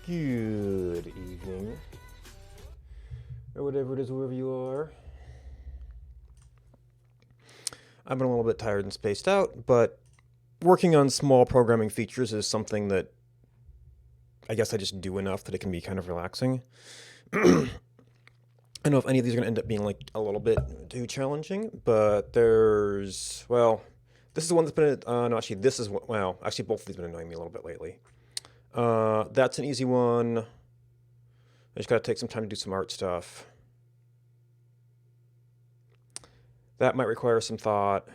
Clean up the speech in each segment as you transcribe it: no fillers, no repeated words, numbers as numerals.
Good evening, or whatever it is, wherever you are. I've been a little bit tired and spaced out, but working on small programming features is something that I guess I just do enough that it can be kind of relaxing. I don't know if any of these are going to end up being like a little bit too challenging, but this is one that's been, no, actually, this is, actually, both of these have been annoying me a little bit lately. That's an easy one. I just got to take some time to do some art stuff. That might require some thought.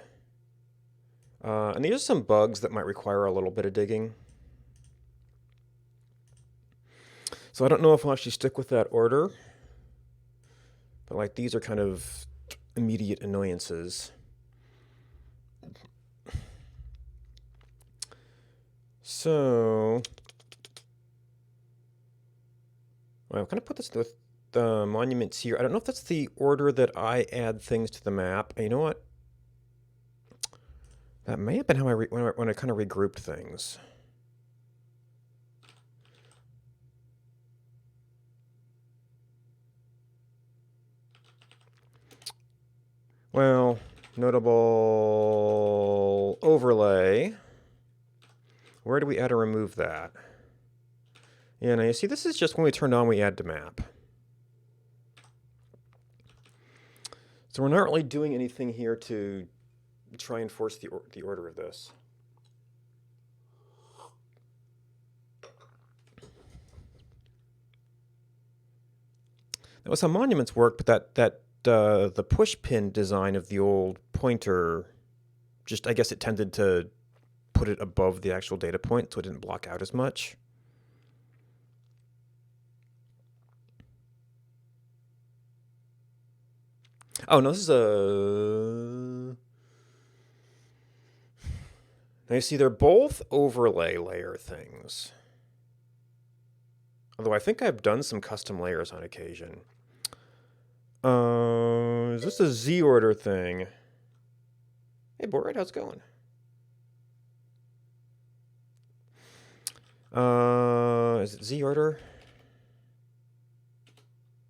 And these are some bugs that might require a little bit of digging. So I don't know if I'll actually stick with that order. But like these are kind of immediate annoyances. So I'm going to put this with the monuments here. I don't know if that's the order that I add things to the map. And you know what? That may have been how when I kind of regrouped things. Well, notable overlay. Where do we add or remove that? Yeah, now you see this is just when we turn on, we add to map. So we're not really doing anything here to try and force the order of this. That was how monuments work, but the push pin design of the old pointer, just I guess it tended to put it above the actual data point, so it didn't block out as much. Oh no, this is a. Now you see they're both overlay layer things. Although I think I've done some custom layers on occasion. Is this a Z order thing? Hey, Borat, how's it going? Is it Z order?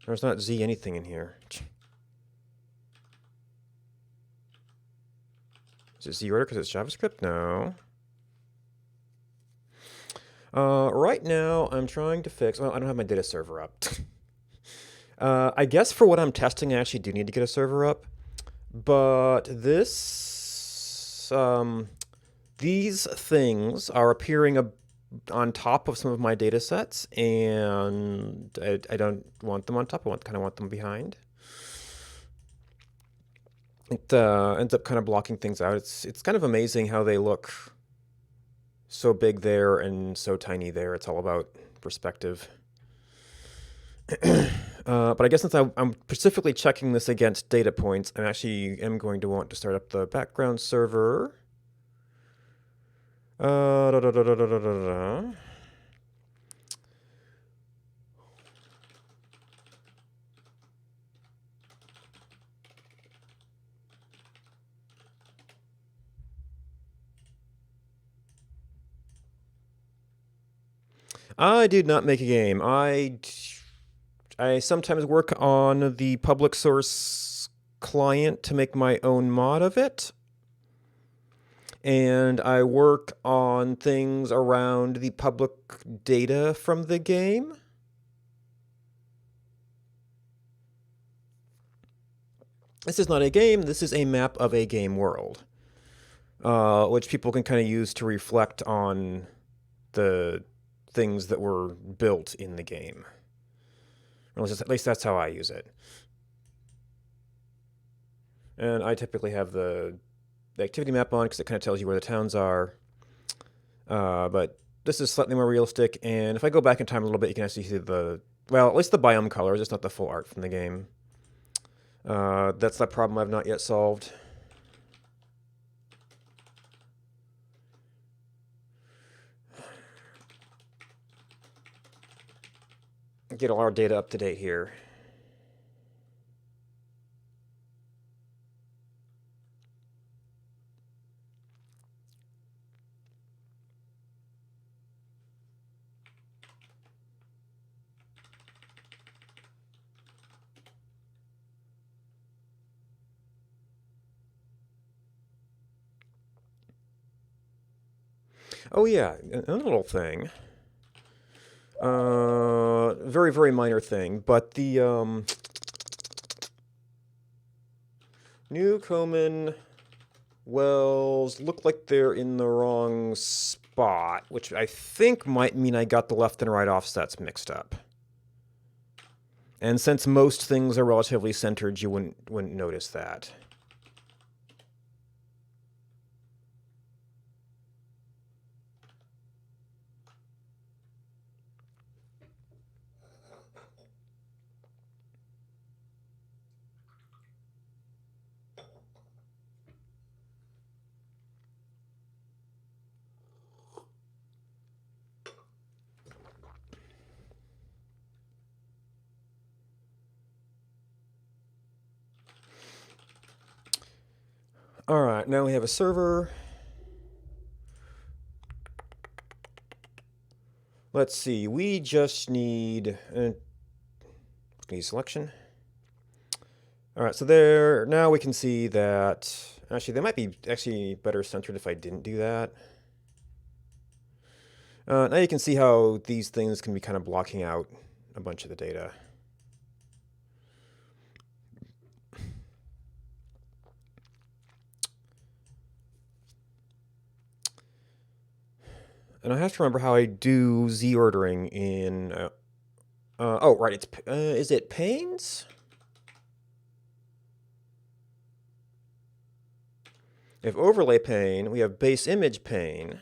There's not Z anything in here. Is it Z order because it's JavaScript? No. Right now, I'm trying to fix. Well, I don't have my data server up. I guess for what I'm testing, I actually do need to get a server up. But these things are appearing on top of some of my data sets, and I don't want them on top. I kind of want them behind. It ends up kind of blocking things out. It's kind of amazing how they look so big there and so tiny there. It's all about perspective. But I guess since I'm specifically checking this against data points, I actually am going to want to start up the background server. Da, da, da, da, da, da, da. I did not make a game. I sometimes work on the public source client to make my own mod of it. And I work on things around the public data from the game. This is not a game, this is a map of a game world, which people can kind of use to reflect on the things that were built in the game. Or at least that's how I use it. And I typically have the activity map on because it kind of tells you where the towns are. But this is slightly more realistic, and if I go back in time a little bit, you can actually see at least the biome colors. It's not the full art from the game. That's the problem I've not yet solved. Get all our data up to date here. Oh yeah, another little thing. Very, very minor thing, but the Newcomen wells look like they're in the wrong spot, which I think might mean I got the left and right offsets mixed up. And since most things are relatively centered, you wouldn't notice that. All right, now we have a server. Let's see, we just need selection. All right, so there, now we can see that, actually, they might be actually better centered if I didn't do that. Now you can see how these things can be kind of blocking out a bunch of the data. And I have to remember how I do Z ordering in, oh, right, it's, is it panes? We have overlay pane, we have base image pane.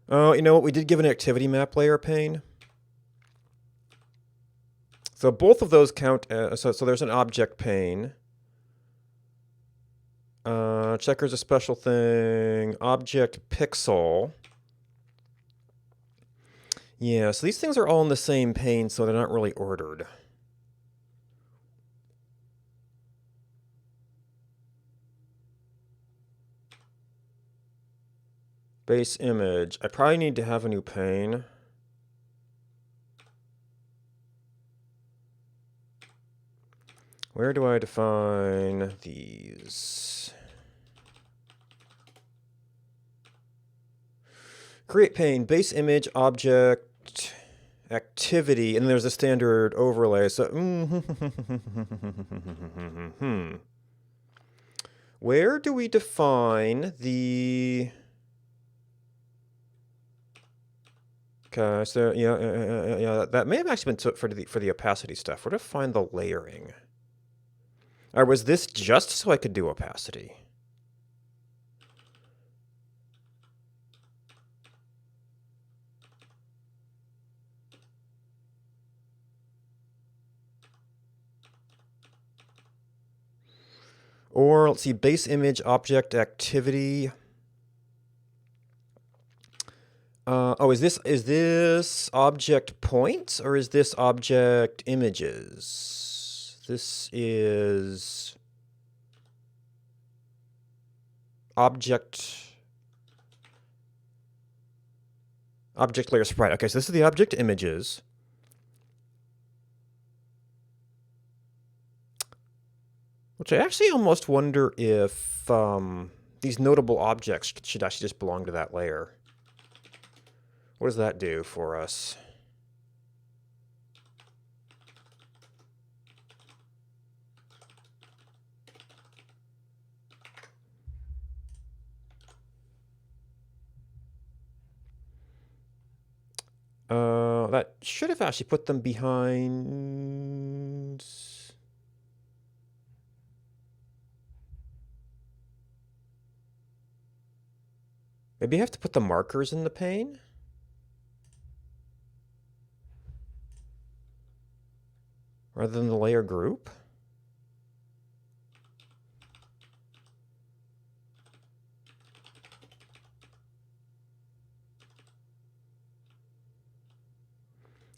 Oh, you know what, we did give an activity map layer pane. So both of those count, so there's an object pane. Checker's a special thing, object pixel. Yeah, so these things are all in the same pane, so they're not really ordered. Base image. I probably need to have a new pane. Where do I define these? Create pane, base image, object, activity, and there's a standard overlay. So, where do we define the... Okay, so yeah, that may have actually been for the opacity stuff. Where to find the layering? Or was this just so I could do opacity? Or let's see, base image, object, activity. Oh, is this object points or is this object images? This is object layer sprite. Okay, so this is the object images. Which I actually almost wonder if these notable objects should actually just belong to that layer. What does that do for us? That should have actually put them behind... Maybe I have to put the markers in the pane? Rather than the layer group?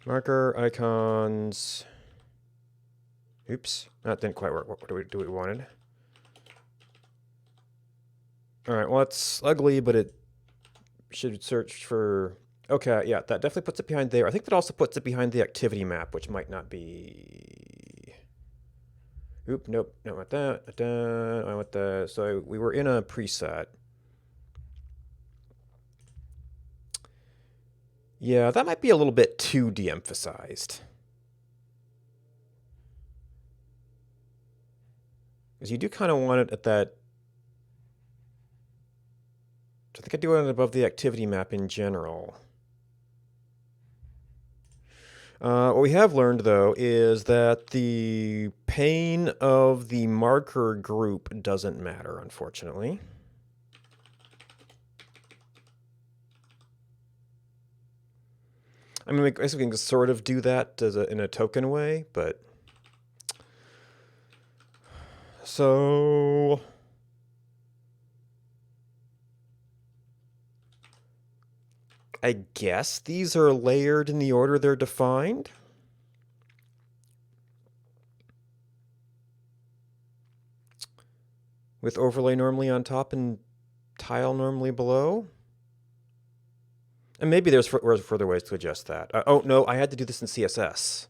Marker, icons. Oops, that didn't quite work. What do we wanted? All right, well, it's ugly, but it should search for... Okay, yeah, that definitely puts it behind there. I think that also puts it behind the activity map, which might not be... Oop, nope, not with that, not that, I want that. So we were in a preset. Yeah, that might be a little bit too de-emphasized. Because you do kind of want it at that... I think I do want it above the activity map in general. What we have learned, though, is that the pane of the marker group doesn't matter, unfortunately. I mean, I guess we can sort of do that in a token way, but... So... I guess these are layered in the order they're defined. With overlay normally on top and tile normally below. And maybe there's further ways to adjust that. Oh, no, I had to do this in CSS.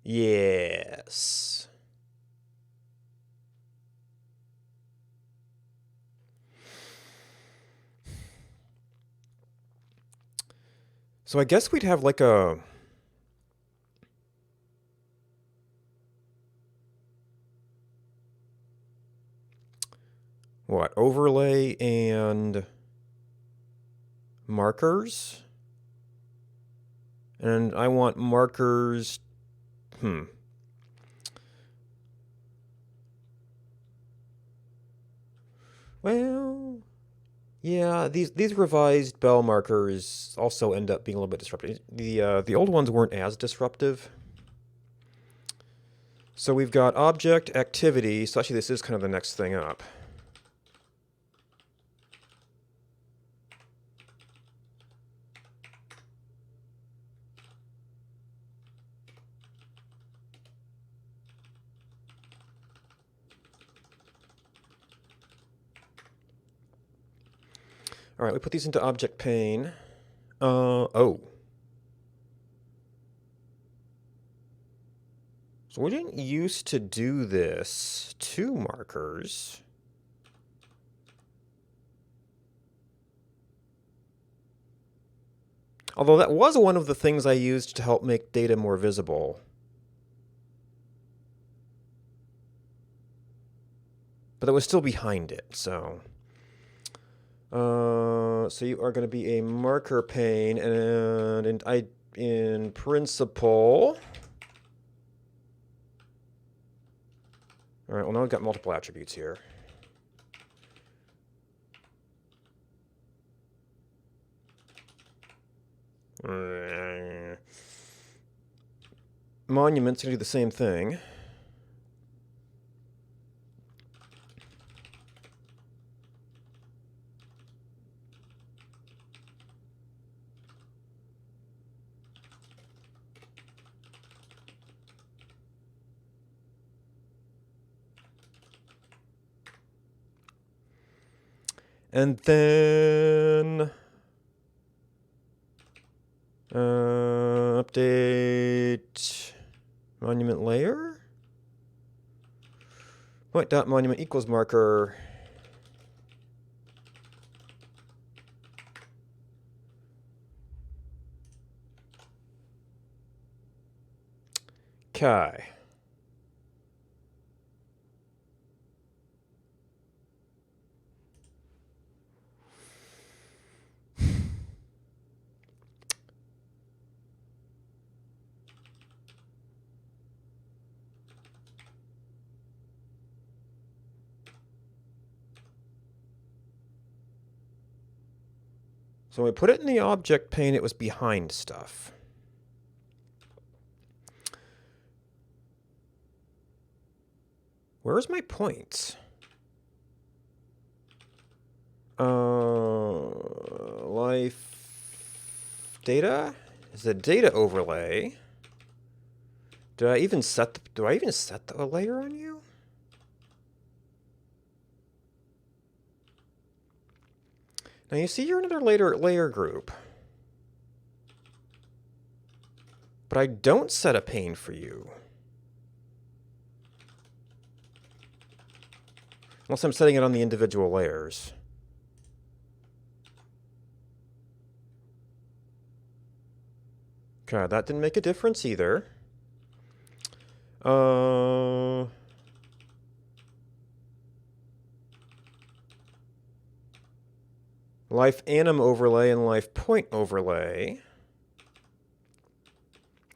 Yes. So I guess we'd have like a... What? Overlay and markers? And I want markers... Well... Yeah, these revised bell markers also end up being a little bit disruptive. The old ones weren't as disruptive. So we've got object activity. So actually this is kind of the next thing up. All right, we put these into object pane. Oh. So we didn't used to do this to markers. Although that was one of the things I used to help make data more visible. But that was still behind it, so... So you are going to be a marker pane, and in principle... All right, well, now we've got multiple attributes here. Monument's going to do the same thing. And then update monument layer. Point dot monument equals marker. Okay. So when we put it in the object pane, it was behind stuff. Where's my points? Life data is a data overlay. Do I even set the layer on you? Now you see you're another layer group. But I don't set a pane for you. Unless I'm setting it on the individual layers. Okay, that didn't make a difference either. Life anim overlay and life point overlay.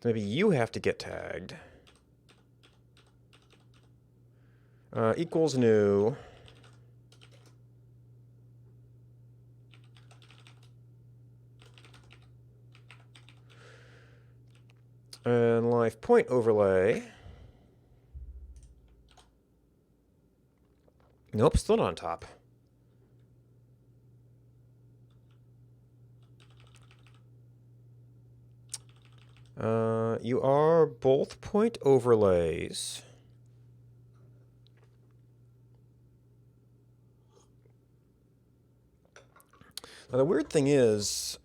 Maybe you have to get tagged. Equals new. And life point overlay. Nope, still not on top. You are both point overlays. Now, the weird thing is,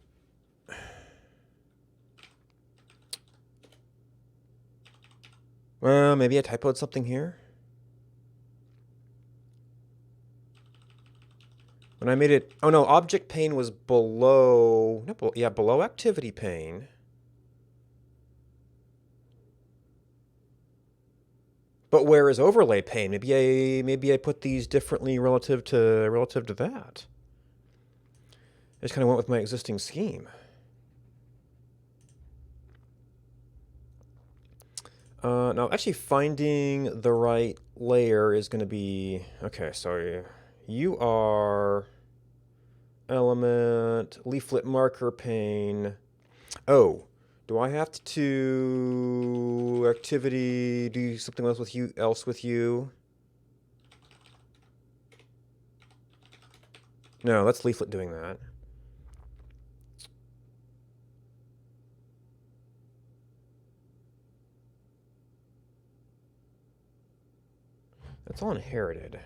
well, maybe I typoed something here. When I made it, oh no, object pane was below, no, yeah, below activity pane. But where is overlay pane? Maybe I put these differently relative to that. I just kind of went with my existing scheme. Now, actually finding the right layer is going to be... Okay, sorry. You are element, leaflet marker pane. Oh, do I have to activity, do something else with you? No, that's leaflet doing that. That's all inherited.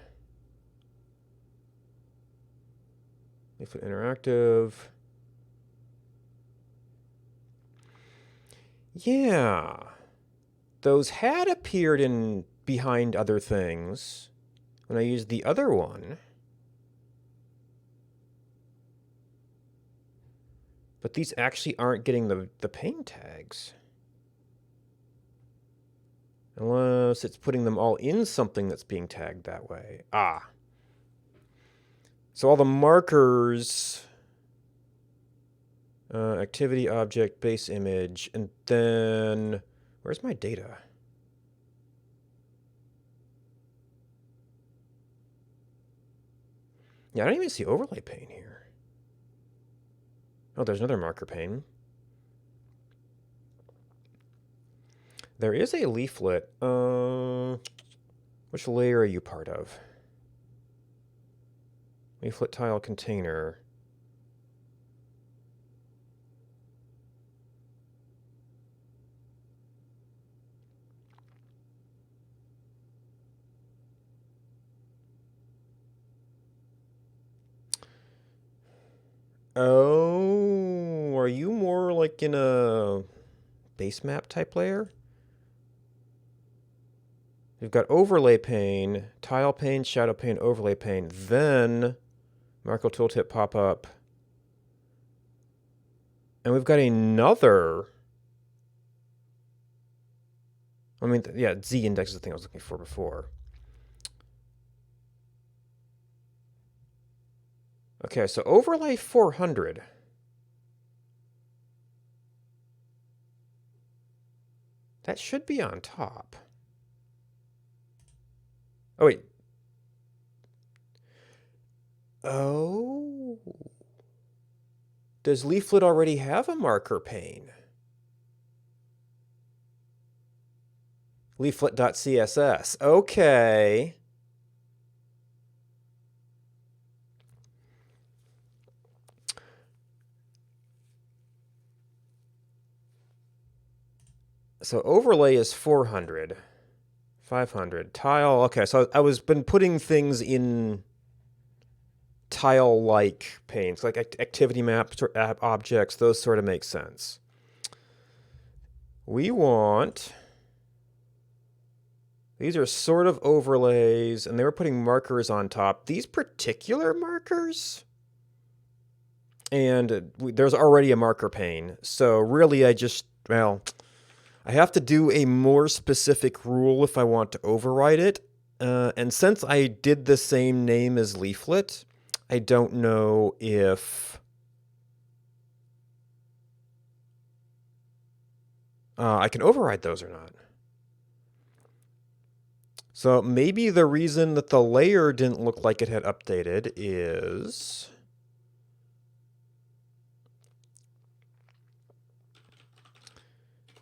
Leaflet interactive. Yeah. Those had appeared in behind other things when I used the other one. But these actually aren't getting the pane tags. Unless it's putting them all in something that's being tagged that way. Ah. So all the markers, activity object, base image, and then, where's my data? Yeah, I don't even see overlay pane here. Oh, there's another marker pane. There is a leaflet. Which layer are you part of? Leaflet tile container. Oh, are you more like in a base map type layer? You've got overlay pane, tile pane, shadow pane, overlay pane, then Marco tooltip pop up. And we've got another. I mean, yeah, Z index is the thing I was looking for before. Okay, so overlay 400. That should be on top. Oh, wait. Oh. Does leaflet already have a marker pane? Leaflet.css. Okay. So overlay is 400. 500. Tile. Okay, so I was been putting things in tile-like panes, like activity maps or app objects. Those sort of make sense. We want These are sort of overlays, and they were putting markers on top. These particular markers? And there's already a marker pane. So really well, I have to do a more specific rule if I want to override it. And since I did the same name as leaflet, I don't know if I can override those or not. So maybe the reason that the layer didn't look like it had updated is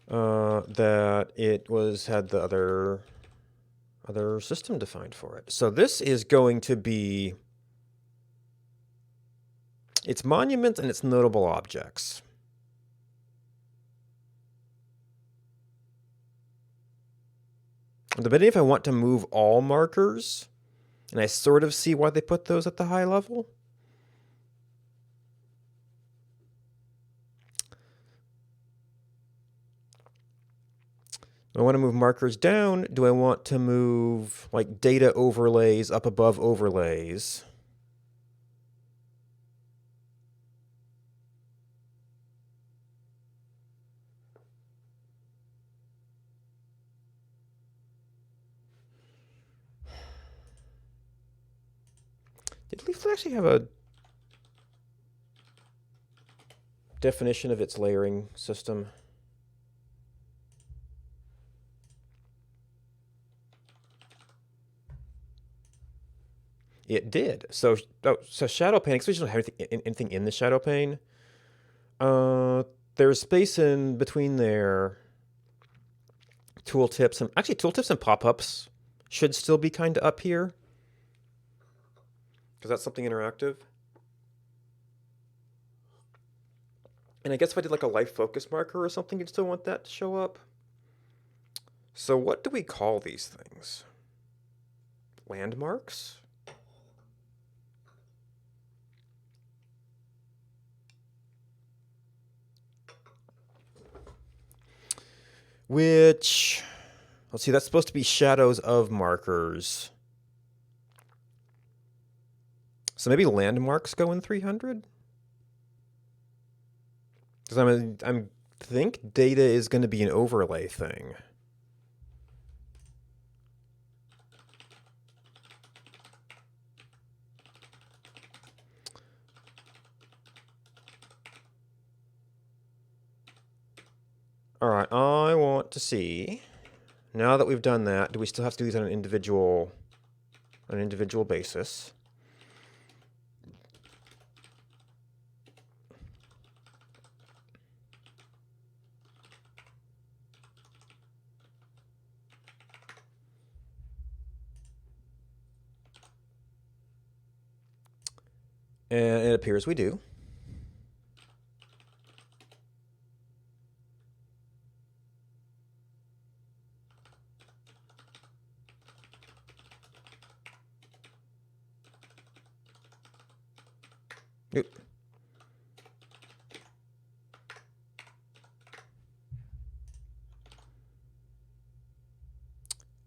that it had the other system defined for it. So this is going to be its monuments and its notable objects. Depending if I want to move all markers, and I sort of see why they put those at the high level. Do I want to move markers down? Do I want to move like data overlays up above overlays? Did Leaflet actually have a definition of its layering system? It did. So shadow pane, because we don't have anything in the shadow pane. There's space in between there. Tooltips and actually tooltips and pop-ups should still be kind of up here, because that's something interactive. And I guess if I did like a life focus marker or something, you'd still want that to show up. So what do we call these things? Landmarks? Which, let's see, that's supposed to be shadows of markers. So maybe landmarks go in 300? Because I think data is going to be an overlay thing. All right, I want to see, now that we've done that, do we still have to do these on an individual basis? And it appears we do. Oop.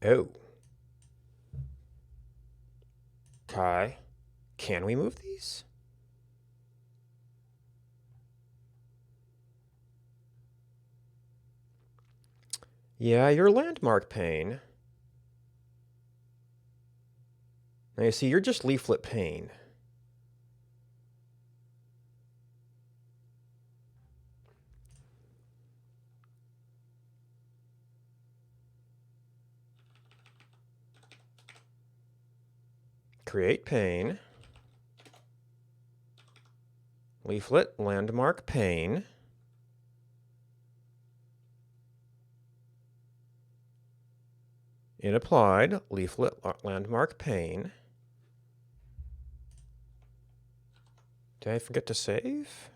Oh. Kai, can we move these? Yeah, your landmark pane. Now you see, you're just leaflet pane. Create pane. Leaflet, landmark pane. In applied, leaflet, landmark pane. Did I forget to save?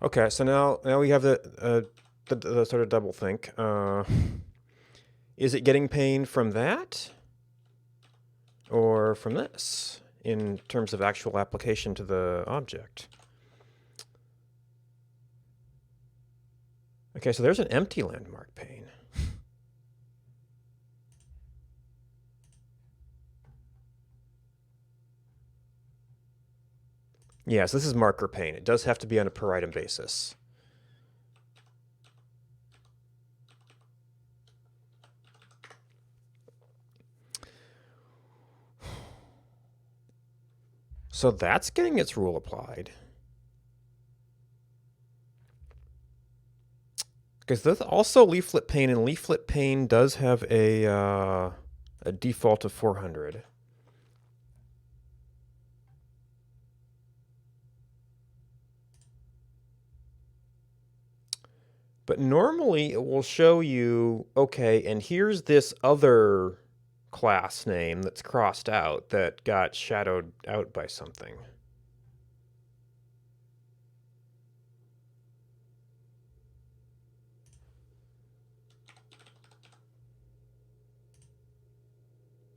Okay, so now we have the the sort of double think. Is it getting pain from that or from this in terms of actual application to the object? Okay, so there's an empty landmark pane. Yes, this is marker pane. It does have to be on a per item basis. So that's getting its rule applied. Because there's also leaflet pane, and leaflet pane does have a default of 400. But normally it will show you, okay, and here's this other class name that's crossed out that got shadowed out by something.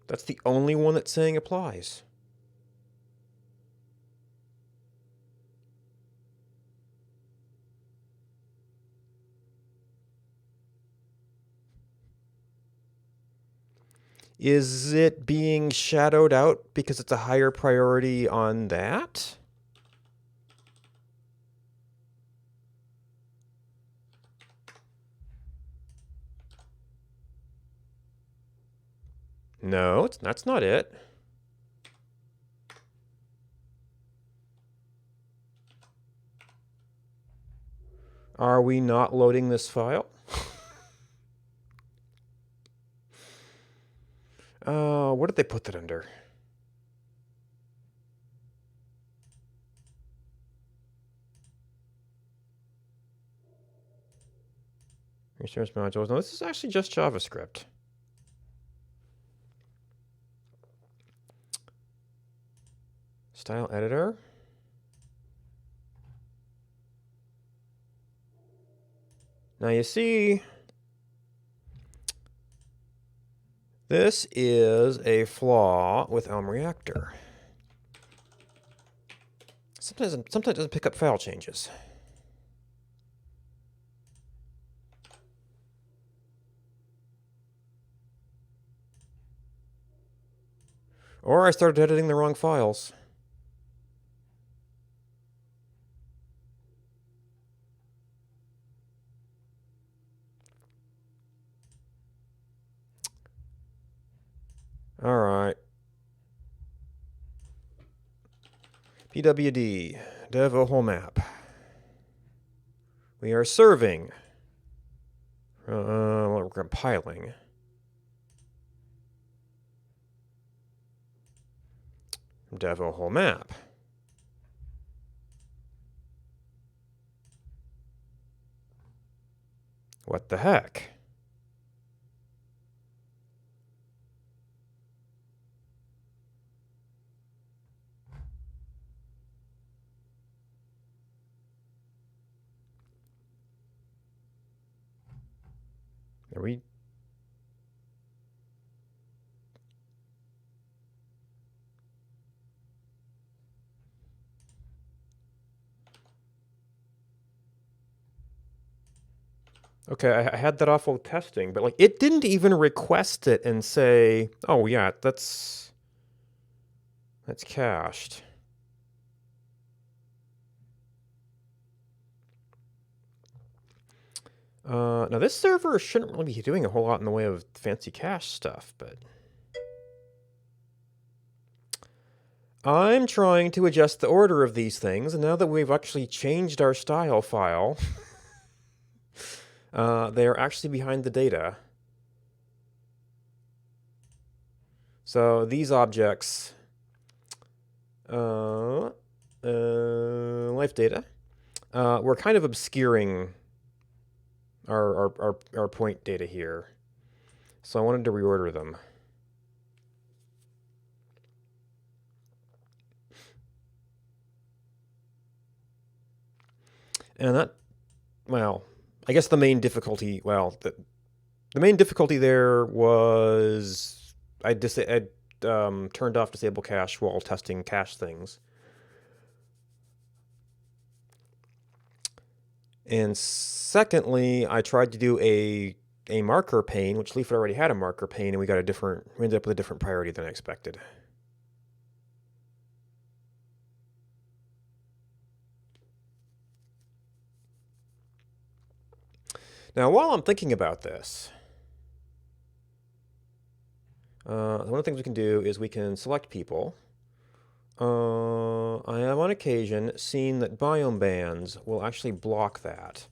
That's the only one that's saying applies. Is it being shadowed out because it's a higher priority on that? No, that's not it. Are we not loading this file? What did they put that under? Resource modules. No, this is actually just JavaScript. Style editor. Now you see, this is a flaw with Elm Reactor. Sometimes it doesn't pick up file changes. Or I started editing the wrong files. All right. PWD, dev a whole map. We are serving. We're compiling. Dev a whole map. What the heck? Are we? Okay, I had that off of testing, but like it didn't even request it and say, "Oh yeah, that's cached." Now this server shouldn't really be doing a whole lot in the way of fancy cache stuff, but I'm trying to adjust the order of these things, and now that we've actually changed our style file, they are actually behind the data. So these objects, life data, we're kind of obscuring our point data here. So I wanted to reorder them. And that, well, I guess the main difficulty, well, the main difficulty there was I turned off disable cache while testing cache things. And secondly, I tried to do a marker pane, which Leaflet already had a marker pane, and we ended up with a different priority than I expected. Now, while I'm thinking about this, one of the things we can do is we can select people. I have on occasion seen that biome bans will actually block that.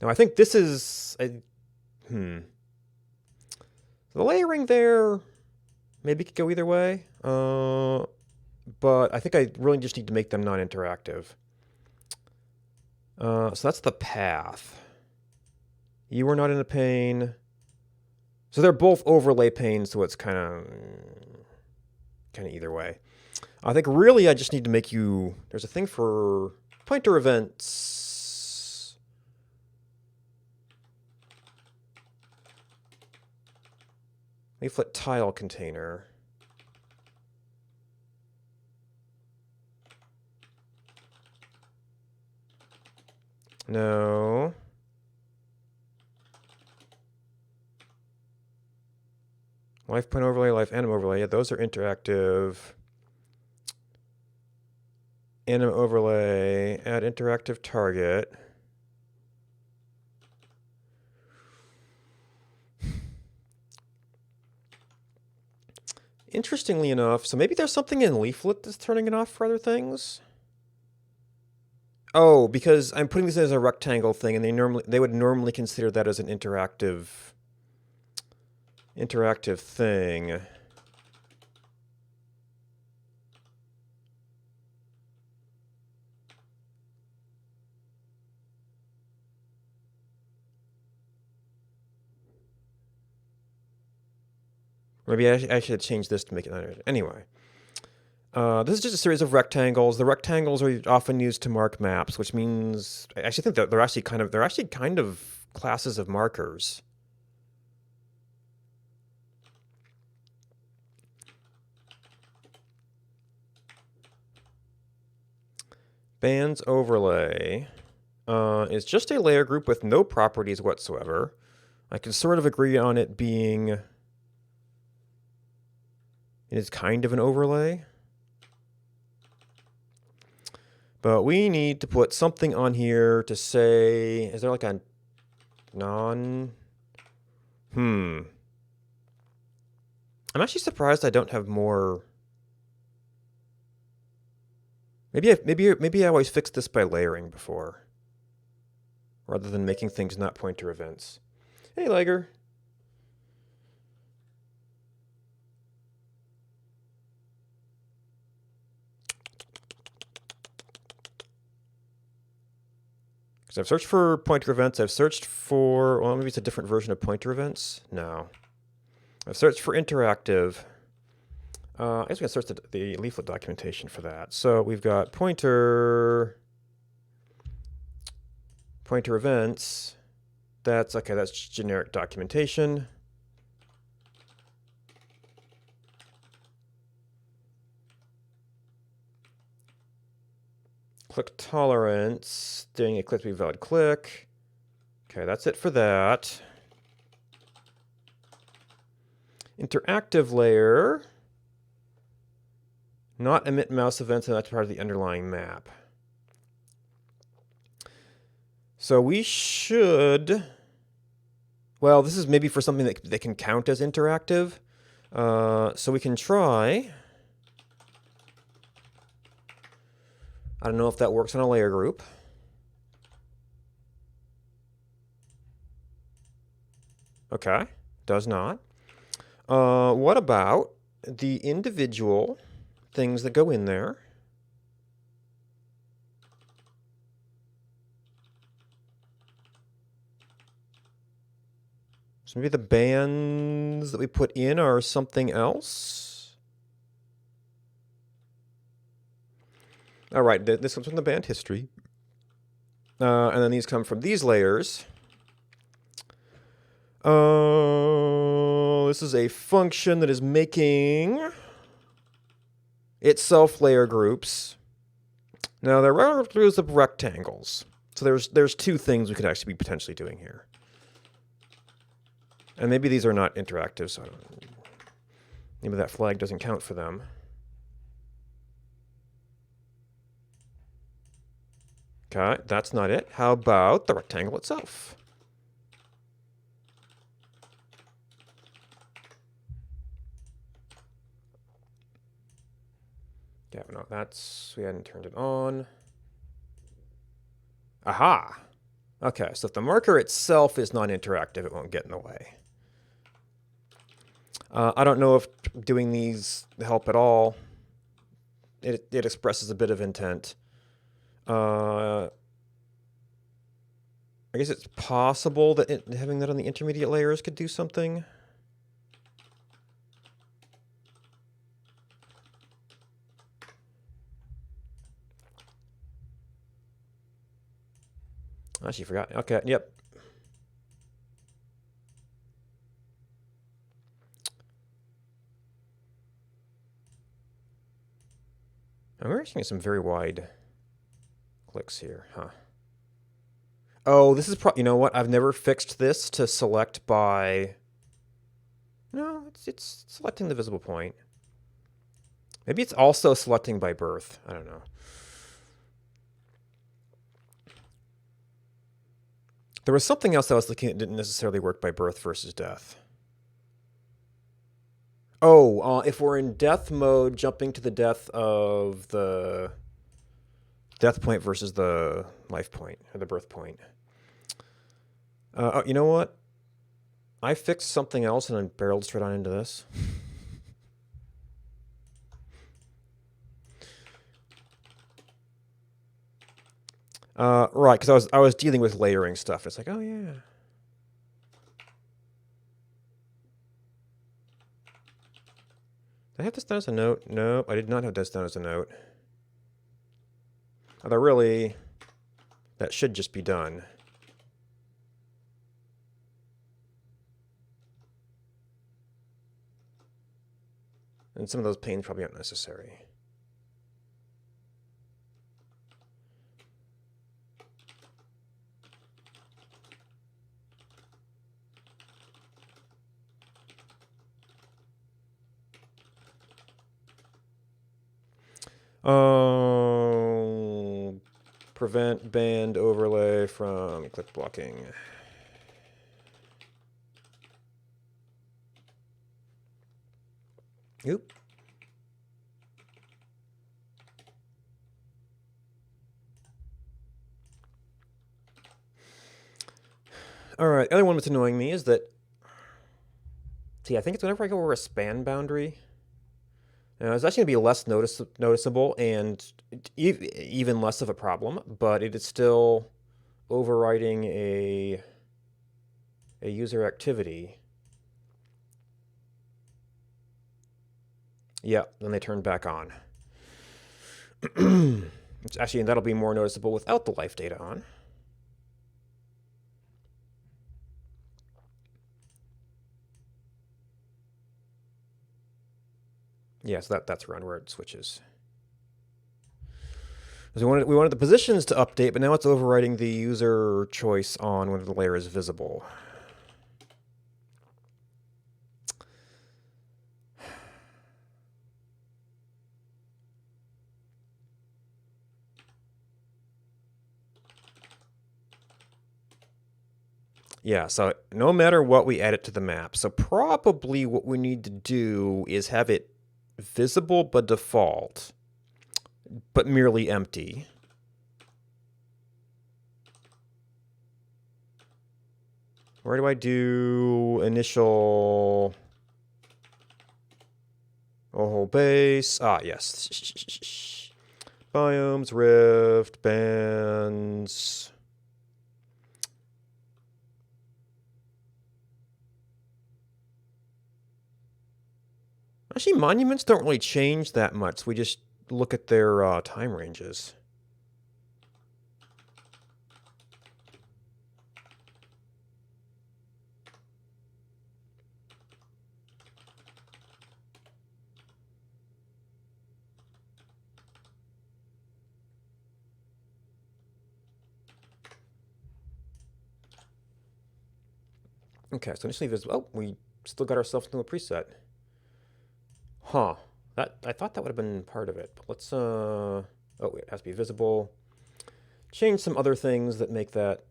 Now, I think this is the layering there maybe could go either way, but I think I really just need to make them non-interactive. So that's the path. You are not in a pane. So they're both overlay panes, so it's kind of either way. I think really I just need to make you... There's a thing for pointer events. Leaflet tile container. No. Life point overlay, life anim overlay. Yeah, those are interactive. Anim overlay, add interactive target. Interestingly enough, so maybe there's something in Leaflet that's turning it off for other things. Oh, because I'm putting this as a rectangle thing, and they would normally consider that as an interactive thing. Maybe I should change this to make it... Anyway. This is just a series of rectangles. The rectangles are often used to mark maps, which means... I actually think that they're actually kind of classes of markers. Bands overlay is just a layer group with no properties whatsoever. I can sort of agree on it being... It is kind of an overlay. But we need to put something on here to say... Is there like a non... I'm actually surprised I don't have more... Maybe I always fixed this by layering before, rather than making things not pointer events. Hey, Liger. Because I've searched for pointer events. I've searched for... Well, maybe it's a different version of pointer events. No. I've searched for interactive. I guess we can search the leaflet documentation for that. So we've got pointer events. That's okay. That's generic documentation. Click tolerance. Doing a click to be valid click. Okay, that's it for that. Interactive layer. Not emit mouse events, and that's part of the underlying map. So we should... Well, this is maybe for something that can count as interactive. So we can try... I don't know if that works on a layer group. Okay, does not. What about the individual things that go in there? So maybe the bands that we put in are something else? All right, this comes from the band history. And then these come from these layers. This is a function that is making itself layer groups. Now they're layer groups of rectangles. So there's two things we could actually be potentially doing here. And maybe these are not interactive, so I don't, maybe that flag doesn't count for them. Okay, that's not it. How about the rectangle itself? Yeah, no, we hadn't turned it on. Aha! Okay, so if the marker itself is non-interactive, it won't get in the way. I don't know if doing these help at all. It expresses a bit of intent. I guess it's possible that having that on the intermediate layers could do something. I actually forgot. Okay, yep. We're actually getting some very wide clicks here, huh? Oh, this is you know what? I've never fixed this to select by... No, it's selecting the visible point. Maybe it's also selecting by birth. I don't know. There was something else I was looking at that didn't necessarily work by birth versus death. Oh, if we're in death mode, jumping to the death of the death point versus the life point, or the birth point. Oh, you know what? I fixed something else and then barreled straight on into this. Right, because I was dealing with layering stuff. It's like, oh yeah. Did I have this down as a note? No, I did not have this down as a note. Although really, that should just be done. And some of those panes probably aren't necessary. Prevent band overlay from click blocking. Oop. All right, the other one that's annoying me is that, see, I think it's whenever I go over a span boundary, it's actually going to be less noticeable and even less of a problem, but it is still overriding a user activity. Yeah, then they turn back on. It's actually, and that'll be more noticeable without the life data on. Yeah, so that's around where it switches. So we wanted the positions to update, but now it's overriding the user choice on when the layer is visible. Yeah, so no matter what, we add it to the map. So probably what we need to do is have it visible by default, but merely empty. Where do I do initial whole base? Ah, yes. Biomes, rift, bands. Actually, monuments don't really change that much. We just look at their time ranges. Okay, so initially visible. Oh, we still got ourselves into a preset. Huh. That I thought that would have been part of it. But let's oh, it has to be visible. Change some other things that make that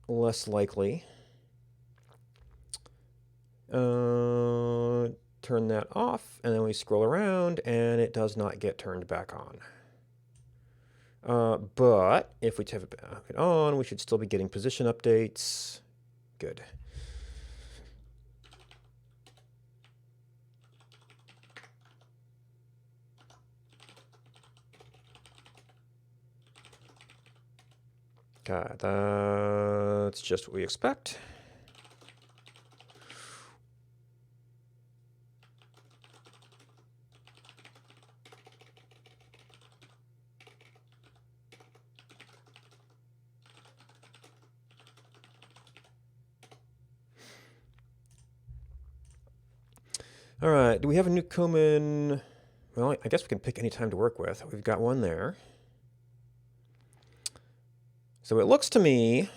less likely. Turn that off, and then we scroll around, and it does not get turned back on. But if we have it on, we should still be getting position updates. Good. God, that's just what we expect. All right, do we have a new Komen? Well, I guess we can pick any time to work with. We've got one there. So it looks to me,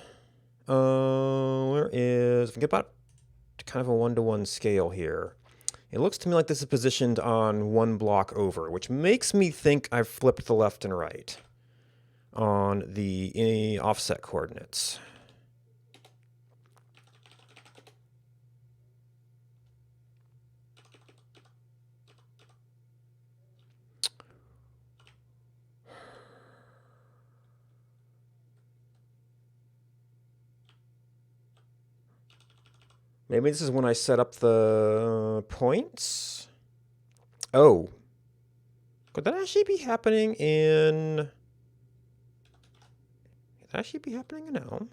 we get about kind of a 1-to-1 scale here. It looks to me like this is positioned on one block over, which makes me think I've flipped the left and right on the offset coordinates. Maybe this is when I set up the points. Oh. Could that actually be happening in... Could that actually be happening in Elm?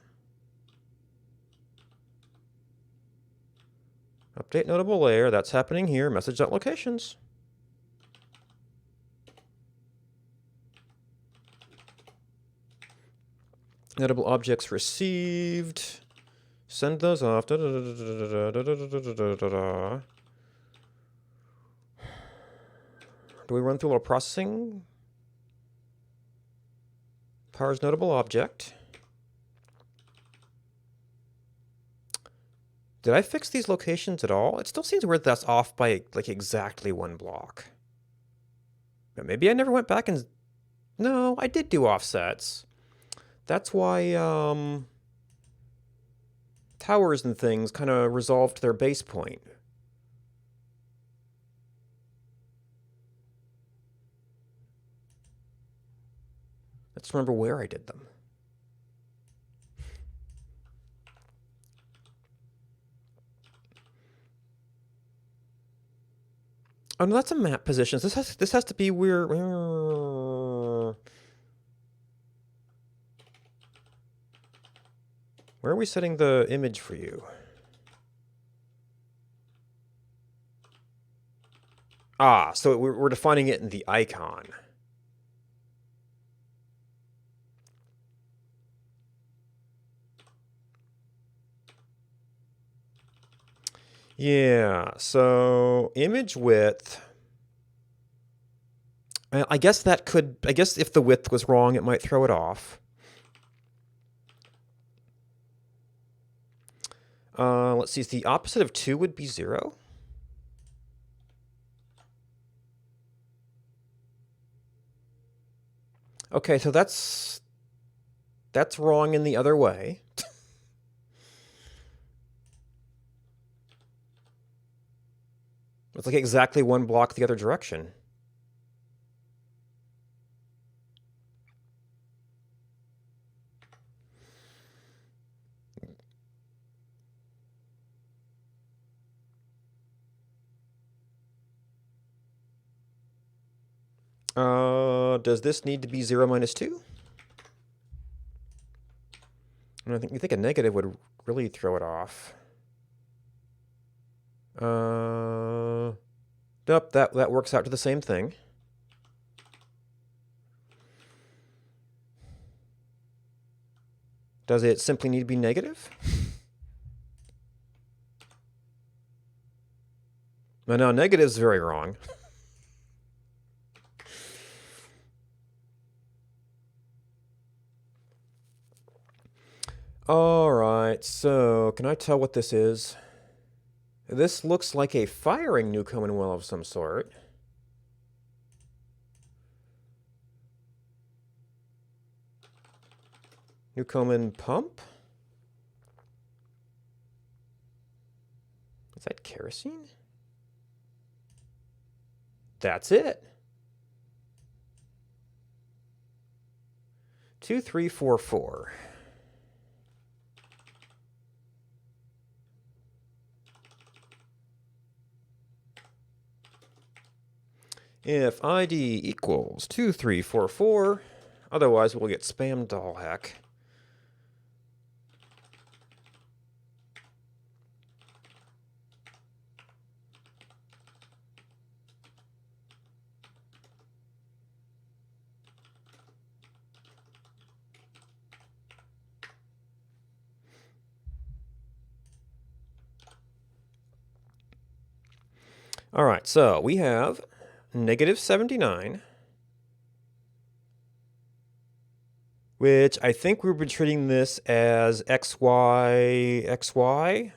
Update notable layer. That's happening here. Message.locations. Notable objects received. Send those off. Da, da, da, da, da, da, da, da, da, da. Do we run through a little processing? Powers notable object. Did I fix these locations at all? It still seems weird that's off by like exactly one block. But maybe I never went back and... No, I did do offsets. That's why towers and things kind of resolved their base point. Let's remember where I did them. Oh no, that's a map positions. This has to be where are we setting the image for you? Ah, so we're defining it in the icon. Yeah, so image width. I guess that could, I guess if the width was wrong, it might throw it off. Let's see, the opposite of 2 would be 0. Okay, so that's wrong in the other way. It's like exactly one block the other direction. Does this need to be 0 minus 2? I think a negative would really throw it off. Nope, that works out to the same thing. Does it simply need to be negative? No, negative is very wrong. Alright, so can I tell what this is? This looks like a firing Newcomen well of some sort. Newcomen pump? Is that kerosene? That's it. 2344. If ID equals 2344, otherwise we'll get spammed to all heck. All right, so we have negative 79, which I think we've been treating this as XY, XY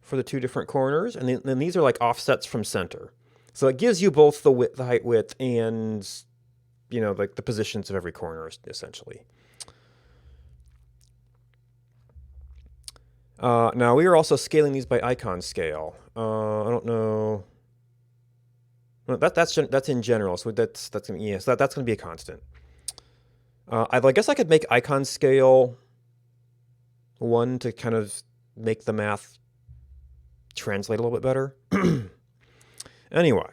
for the two different corners. And then these are like offsets from center. So it gives you both the width, the height width, and, you know, like the positions of every corner, essentially. Now we are also scaling these by icon scale. I don't know. No, that's in general, so that's that's gonna be a constant. I guess I could make icon scale 1 to kind of make the math translate a little bit better. Anyway,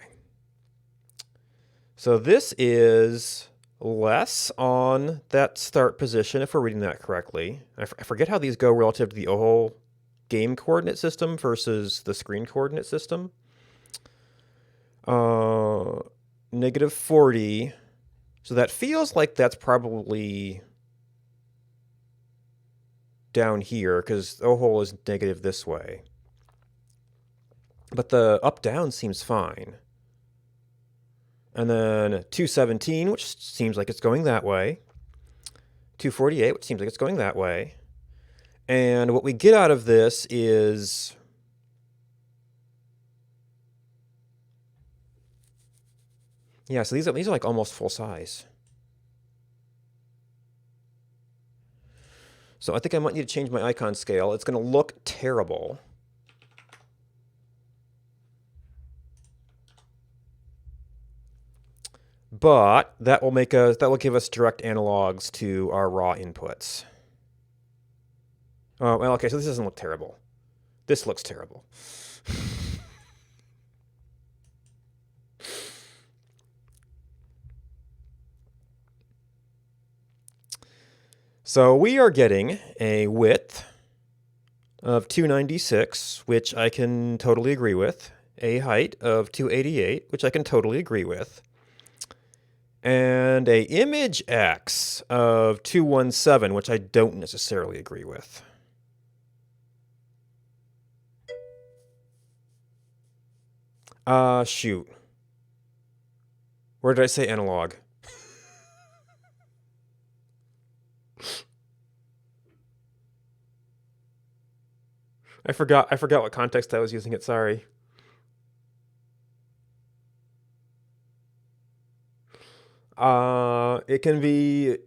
so this is less on that start position, if we're reading that correctly. I forget how these go relative to the whole game coordinate system versus the screen coordinate system. Negative 40. So that feels like that's probably down here, because O-hole is negative this way. But the up-down seems fine. And then 217, which seems like it's going that way. 248, which seems like it's going that way. And what we get out of this is... yeah, so these are like almost full size. So I think I might need to change my icon scale. It's going to look terrible. But that will give us direct analogs to our raw inputs. Oh, well, okay, so this doesn't look terrible. This looks terrible. So we are getting a width of 296, which I can totally agree with. A height of 288, which I can totally agree with. And a image X of 217, which I don't necessarily agree with. Shoot. Where did I say analog? I forgot what context I was using it, sorry. It can be...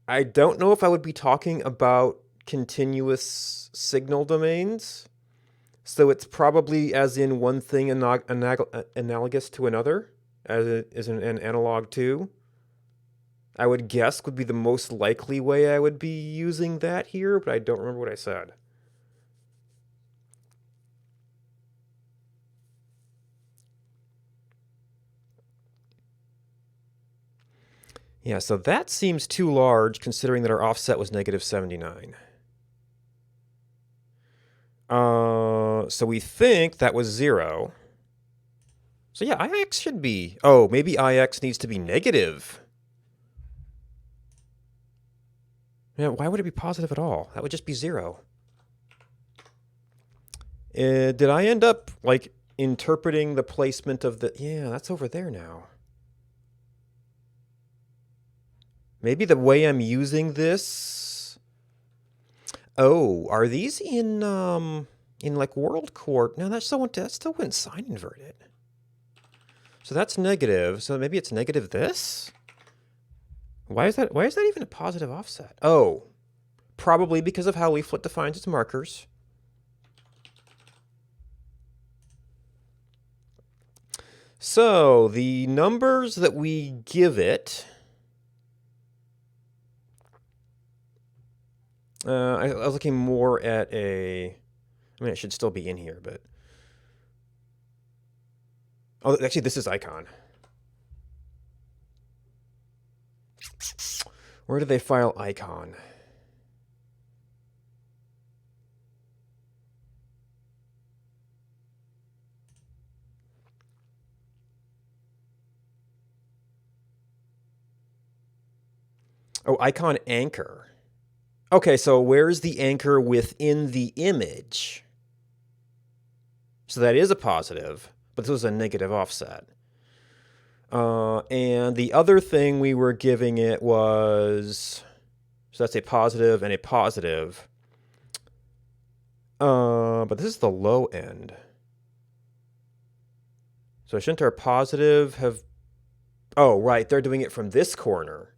I don't know if I would be talking about continuous signal domains. So it's probably as in one thing analogous to another, as it is an analog to. I would guess would be the most likely way I would be using that here, but I don't remember what I said. Yeah, so that seems too large considering that our offset was negative 79. So we think that was 0. So yeah, IX should be... oh, maybe IX needs to be negative. Yeah, why would it be positive at all? That would just be 0. Did I end up, like, interpreting the placement of the... yeah, that's over there now. Maybe the way I'm using this... Oh, are these in like world court? No, that still wouldn't sign inverted. So that's negative. So maybe it's negative this? Why is that even a positive offset? Oh, probably because of how leaflet defines its markers. So the numbers that we give it, I was looking more at I mean, it should still be in here, but oh, actually, this is icon. Where did they file icon? Oh, icon anchor. Okay, so where's the anchor within the image? So that is a positive, but this was a negative offset. And the other thing we were giving it was, so that's a positive and a positive. But this is the low end. So shouldn't our positive have, oh, right, they're doing it from this corner.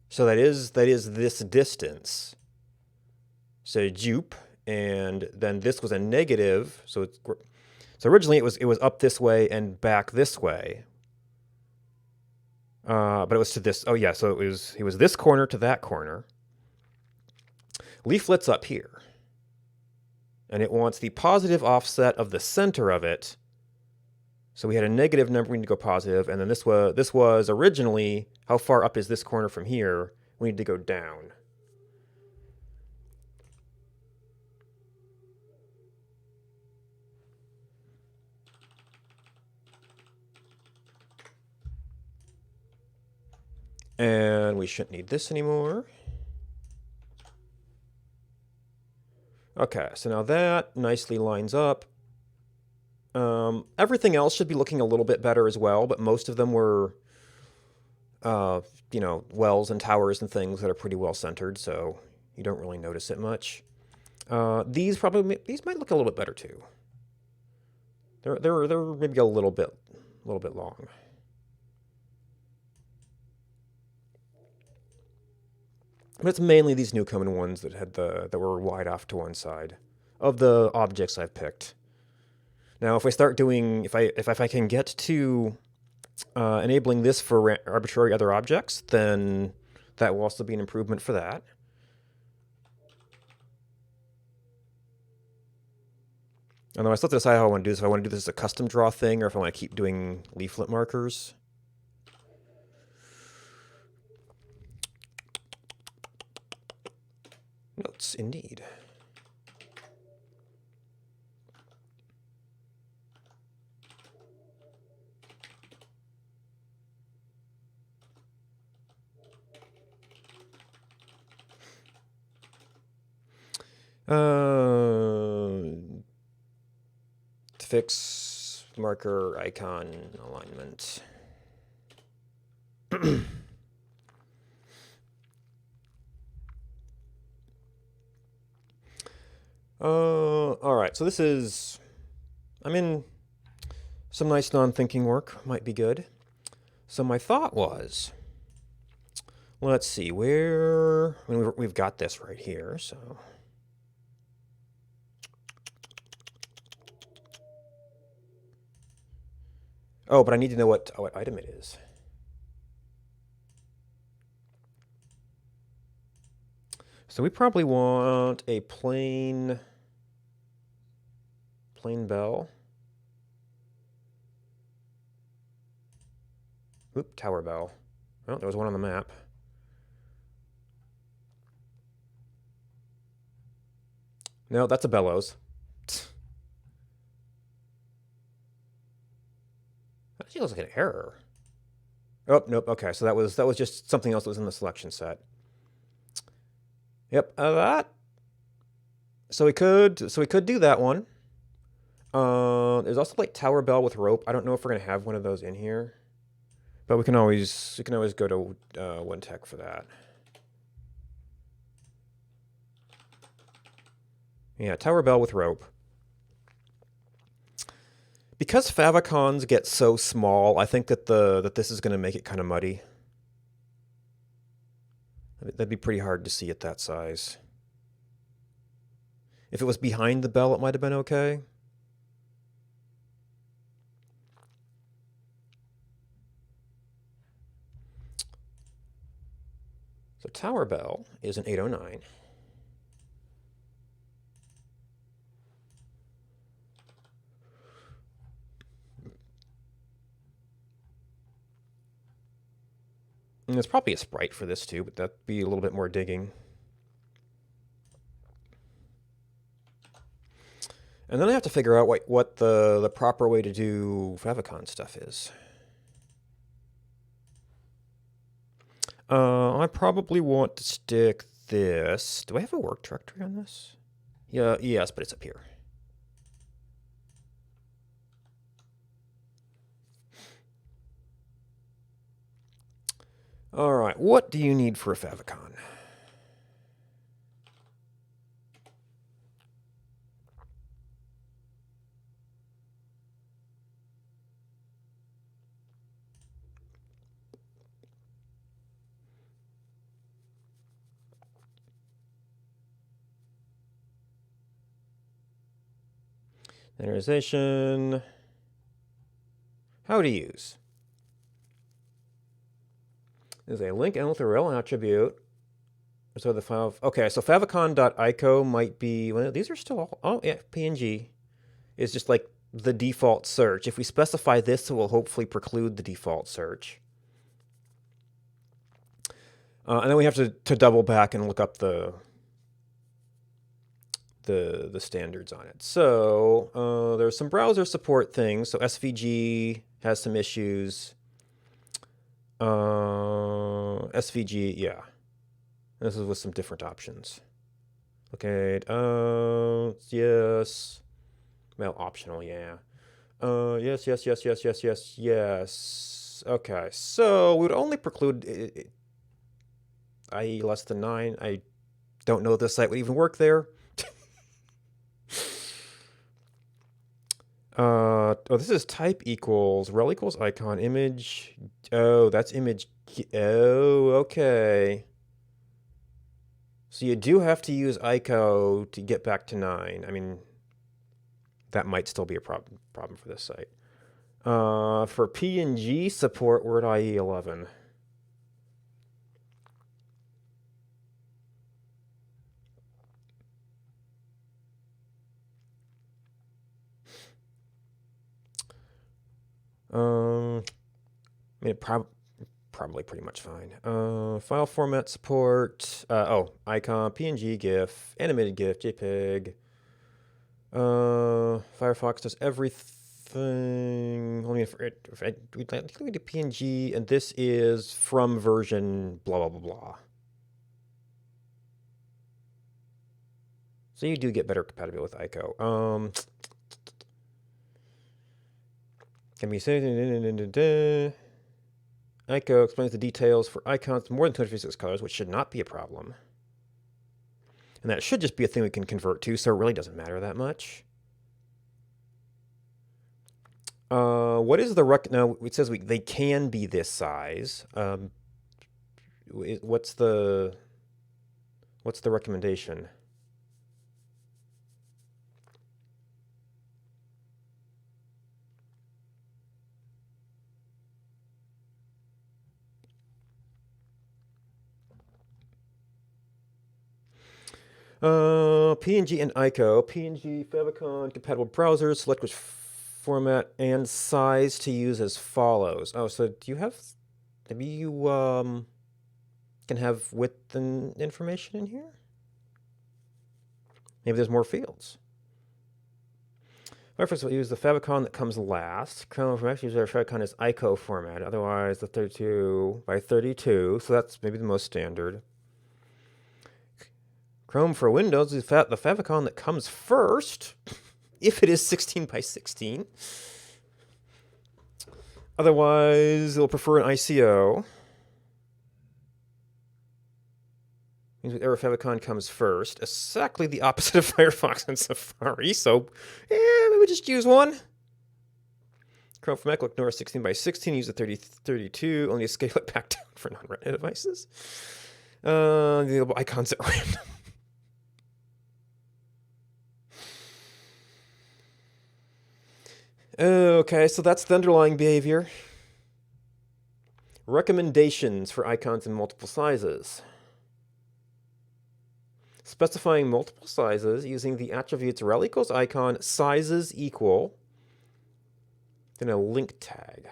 So that is this distance. So jupe, and then this was a negative. So originally it was up this way and back this way. But it was to this. Oh yeah, so it was this corner to that corner. Leaflet's up here, and it wants the positive offset of the center of it. So we had a negative number, we need to go positive, and then this was originally, how far up is this corner from here? We need to go down. And we shouldn't need this anymore. Okay, so now that nicely lines up. Everything else should be looking a little bit better as well, but most of them were, wells and towers and things that are pretty well centered, so you don't really notice it much. These might look a little bit better too. They're maybe a little bit long. But it's mainly these Newcomen ones that were wide off to one side of the objects I've picked. Now, if I start doing, if I can get to enabling this for arbitrary other objects, then that will also be an improvement for that. Although I still have to decide how I want to do this. If I want to do this as a custom draw thing, or if I want to keep doing leaflet markers. Notes, indeed. Fix marker icon alignment. All right, so this is, some nice non-thinking work might be good. So my thought was, let's see, we've got this right here, so. Oh, but I need to know what item it is. So we probably want a plain bell. Oop, tower bell. Oh, there was one on the map. No, that's a bellows. That actually looks like an error. Oh, nope, okay, so that was just something else that was in the selection set. Yep, that. So we could do that one. There's also like tower bell with rope. I don't know if we're gonna have one of those in here, but we can always go to one tech for that. Yeah, tower bell with rope. Because favicons get so small, I think that this is going to make it kind of muddy. That'd be pretty hard to see at that size. If it was behind the bell, it might have been okay. So tower bell is an 809. And there's probably a sprite for this too, but that'd be a little bit more digging. And then I have to figure out what the proper way to do favicon stuff is. I probably want to stick this. Do I have a work directory on this? Yeah, yes, but it's up here. All right, what do you need for a favicon? Standardization. How to use. There's a link element with a rel attribute. So the file. Okay, so favicon.ico might be. Well, these are still all. Oh, yeah, PNG is just like the default search. If we specify this, it will hopefully preclude the default search. And then we have to double back and look up the standards on it. So there's some browser support things. So SVG has some issues. SVG, yeah. This is with some different options. Okay. Yes. Well, optional, yeah. Yes. Okay. So we would only preclude IE less than 9. I don't know if this site would even work there. This is type equals rel equals icon image. Oh, that's image. Oh, okay. So you do have to use ICO to get back to 9. I mean, that might still be a problem for this site. For PNG support, we're at IE 11. I mean, probably pretty much fine. File format support. Icon, PNG, GIF, animated GIF, JPEG. Firefox does everything. Only if we do PNG, and this is from version blah blah blah blah. So you do get better compatibility with ICO. Can be said. ICO explains the details for icons more than 256 colors, which should not be a problem. And that should just be a thing we can convert to, so it really doesn't matter that much. What is the now? It says they can be this size. What's the recommendation? PNG and ICO. PNG, favicon, compatible browsers. Select which format and size to use as follows. Oh, so do you have... Maybe you can have width and information in here? Maybe there's more fields. Reference will use the favicon that comes last. Chrome from actually use our favicon as ICO format. Otherwise, the 32 by 32. So that's maybe the most standard. Chrome for Windows is the favicon that comes first, if it is 16 by 16. Otherwise, it'll prefer an ICO. Means Error Favicon comes first. Exactly the opposite of Firefox and Safari. So, maybe just use one. Chrome for Mac, look Nora 16 by 16. Use the 3032. Only scale it back down for non-Retina devices. The icons at random. Okay, so that's the underlying behavior. Recommendations for icons in multiple sizes. Specifying multiple sizes using the attributes rel equals icon sizes equal, then a link tag.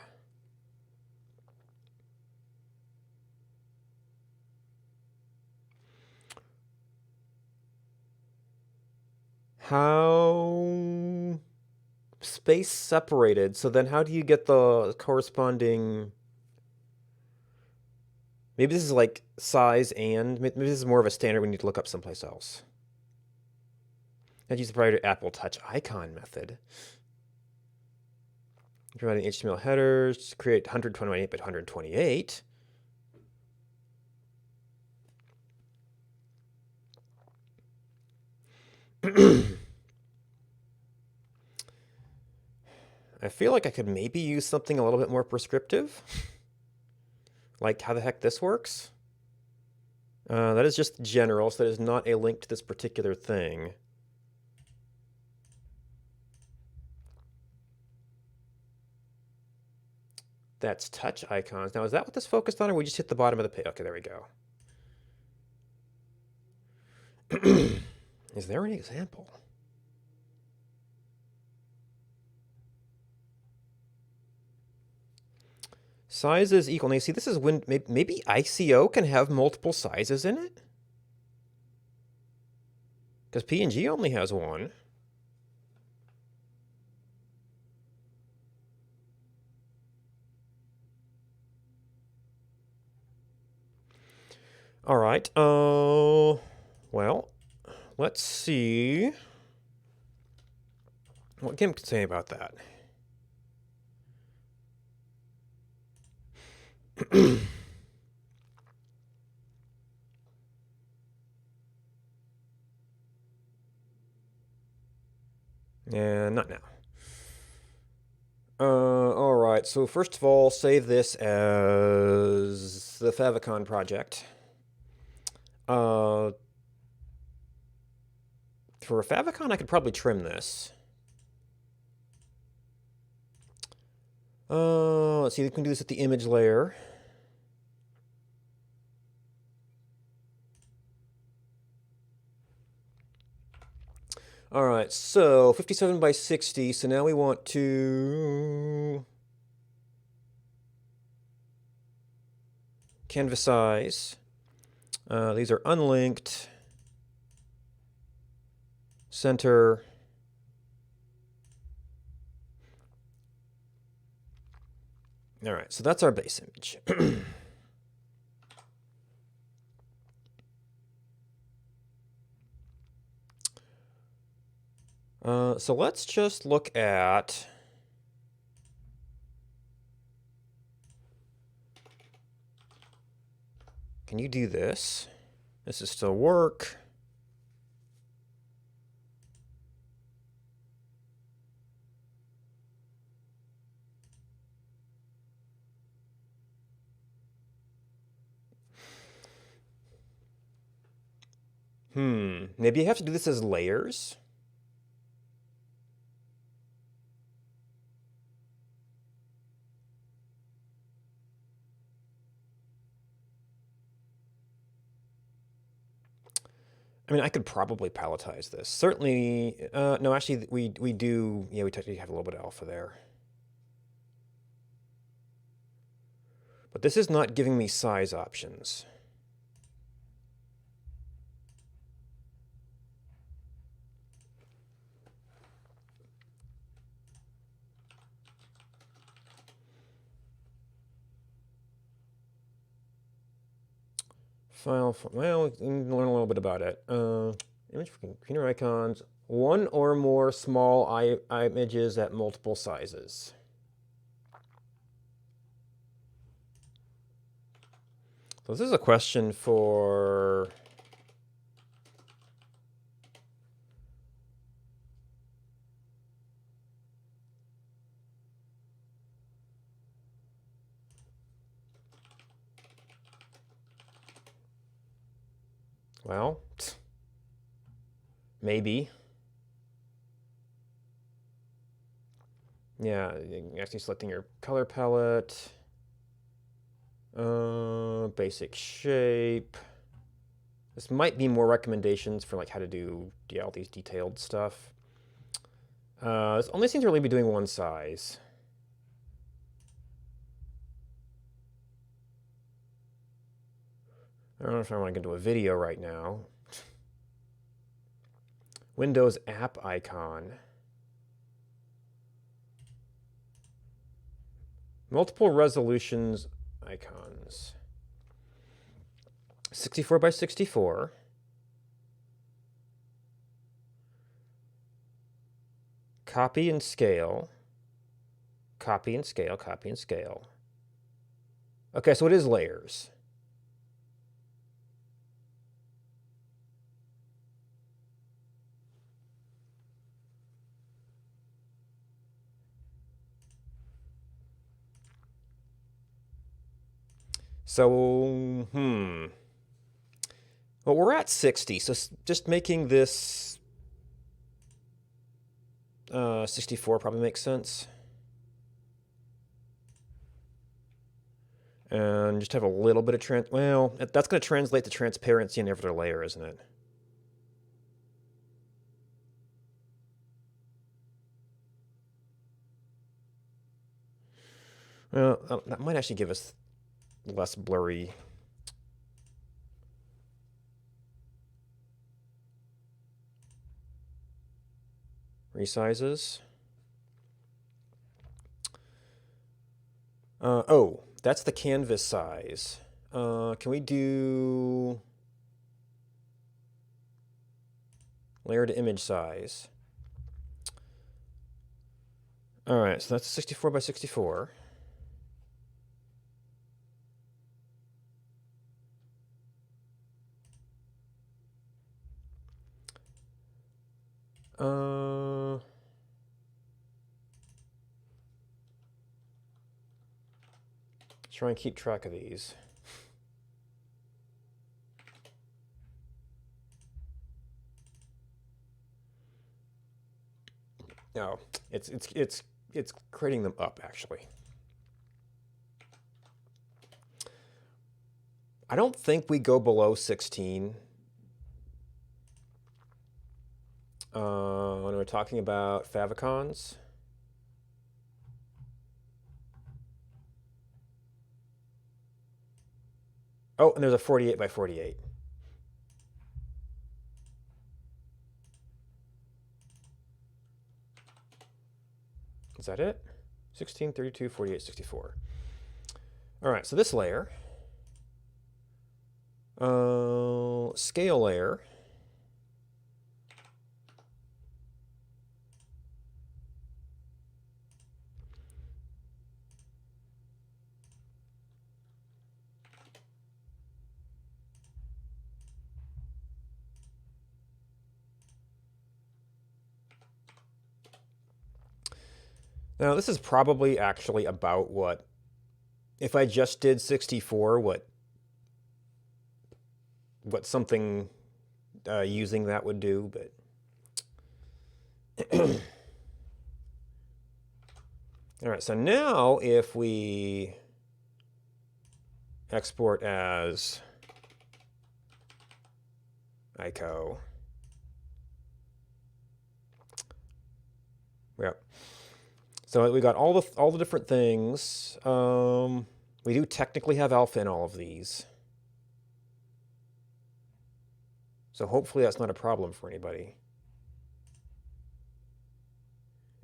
How space separated? So then how do you get the corresponding... Maybe this is like size and... Maybe this is more of a standard we need to look up someplace else. And use the provided Apple Touch icon method. Providing HTML headers, create 128 by 128. I feel like I could maybe use something a little bit more prescriptive. Like how the heck this works. That is just general, so that is not a link to this particular thing. That's touch icons. Now, is that what this focused on, or we just hit the bottom of the page? Okay, there we go. Is there an example? Sizes equal. Now, you see, this is when maybe ICO can have multiple sizes in it? Because PNG only has one. All right. Well, let's see what Gimp can say about that. And not now. All right, so first of all, save this as the Favicon project. For a Favicon, I could probably trim this. Let's see, we can do this with the image layer. All right, so 57 by 60. So now we want to canvas size. These are unlinked. Center. All right, so that's our base image. So let's just look at can you do this? This is still work. Maybe you have to do this as layers. I mean, I could probably palletize this. Certainly, no, actually, we do, yeah, we technically have a little bit of alpha there. But this is not giving me size options. Well, we can learn a little bit about it. Image for computer icons. One or more small images at multiple sizes. So this is a question for Well, maybe. Yeah, actually selecting your color palette. Basic shape. This might be more recommendations for like how to do all these detailed stuff. This only seems to really be doing one size. I don't know if I want to get into a video right now. Windows app icon. Multiple resolutions icons. 64 by 64. Copy and scale. Copy and scale, copy and scale. Okay, so it is layers. So, well, we're at 60, so just making this 64 probably makes sense. And just have a little bit of well, that's going to translate to transparency in every layer, isn't it? Well, that might actually give us less blurry. Resizes. Oh, that's the canvas size. Can we do layer to image size? All right, so that's 64 by 64. Try and keep track of these. No, it's creating them up actually. I don't think we go below 16 when we're talking about favicons. Oh, and there's a 48 by 48. Is that it? 16, 32, 48, 64. All right, so this layer, scale layer. Now, this is probably actually about what, if I just did 64, what something using that would do, but all right, so now if we export as ICO, yep. So we got all the different things. We do technically have alpha in all of these. So hopefully that's not a problem for anybody.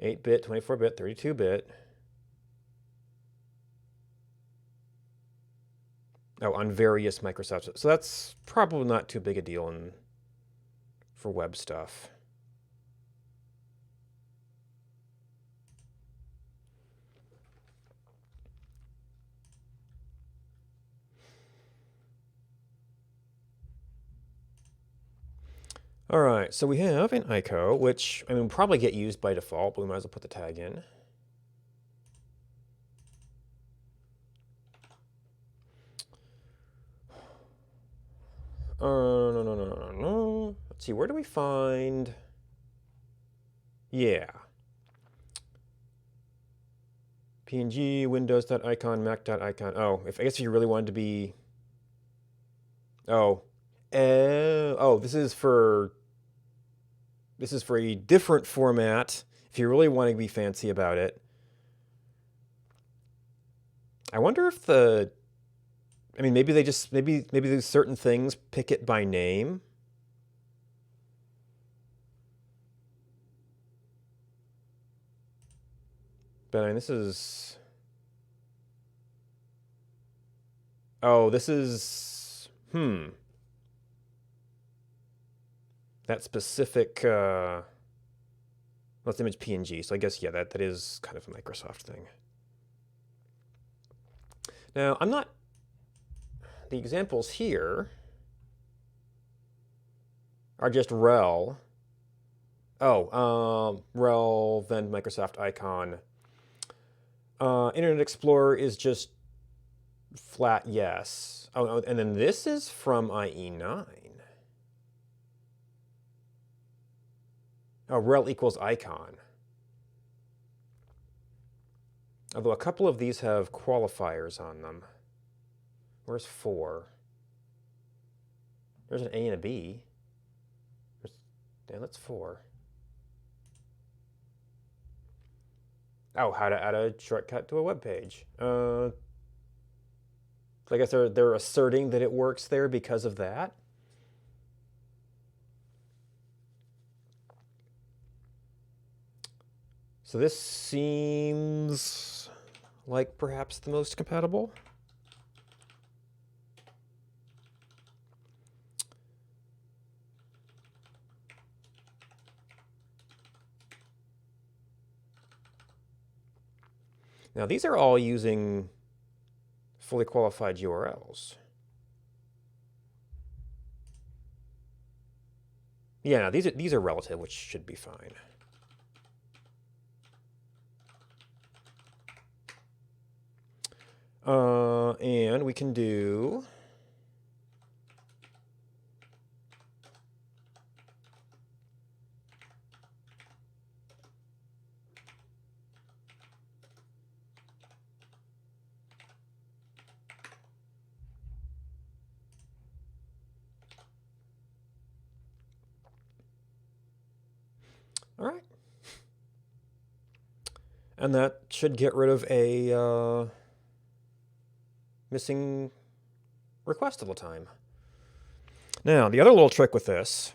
8-bit, 24-bit, 32-bit. Oh, on various Microsoft. So that's probably not too big a deal for web stuff. All right, so we have an ICO, which I mean, probably get used by default, but we might as well put the tag in. No. Let's see, where do we find... Yeah. PNG, Windows.icon, Mac.icon. Oh, I guess if you really wanted to be... Oh. This is for a different format. If you really want to be fancy about it. I wonder if maybe they just maybe there's certain things pick it by name. But I mean, this is... Oh, this is... That specific... Let's image PNG. So I guess, yeah, that is kind of a Microsoft thing. Now, I'm not... The examples here are just rel. Rel, then Microsoft icon. Internet Explorer is just flat yes. Oh, and then this is from IE9. Oh, rel equals icon. Although a couple of these have qualifiers on them. Where's 4? There's an A and a B. That's 4. Oh, how to add a shortcut to a web page. I guess they're asserting that it works there because of that. So this seems like perhaps the most compatible. Now these are all using fully qualified URLs. Yeah, these are relative, which should be fine. And we can do... All right. And that should get rid of a missing requestable time. Now, the other little trick with this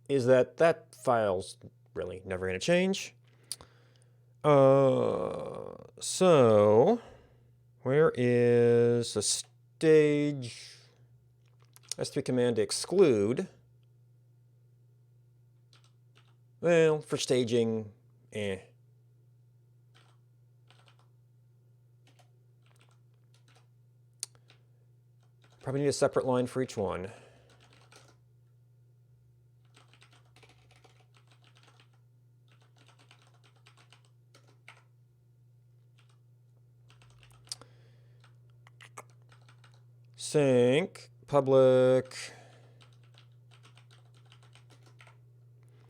is that file's really never going to change. So, where is the stage S3 command to exclude? Well, for staging, Probably need a separate line for each one. Sync, public.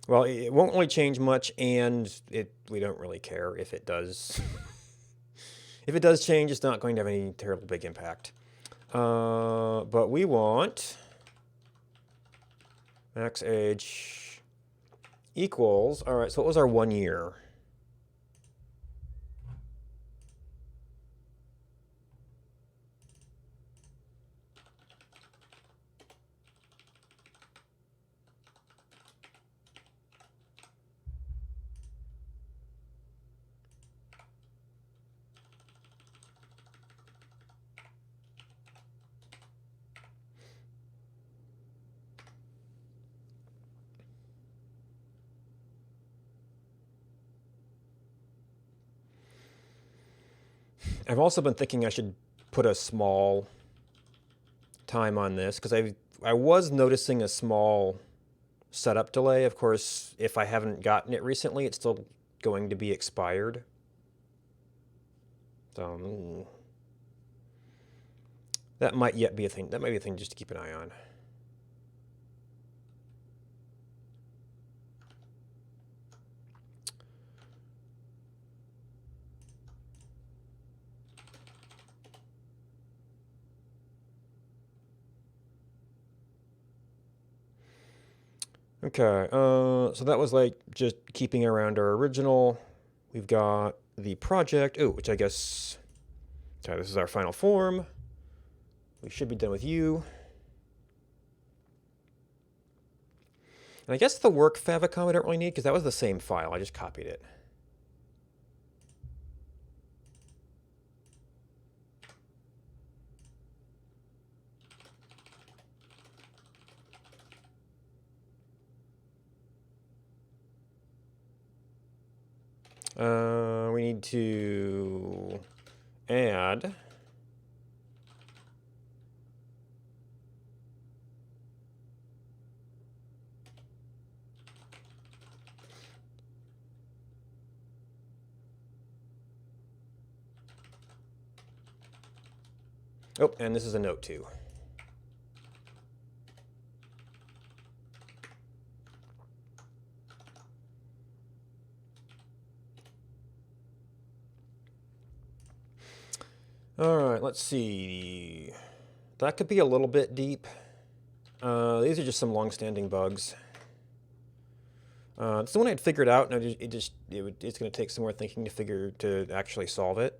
Well, it won't really change much, and we don't really care if it does. If it does change, it's not going to have any terrible big impact. But we want max age equals, all right, so what was our 1 year? I've also been thinking I should put a small time on this because I was noticing a small setup delay. Of course, if I haven't gotten it recently, it's still going to be expired. So That might yet be a thing. That might be a thing just to keep an eye on. Okay, so that was like just keeping around our original. We've got the project, oh, which I guess, sorry, this is our final form. We should be done with you. And I guess the work favicon I don't really need because that was the same file. I just copied it. We need to add oh, and this is a note too. All right, let's see. That could be a little bit deep. These are just some long-standing bugs. It's the one I had figured out, and it's going to take some more thinking to actually solve it.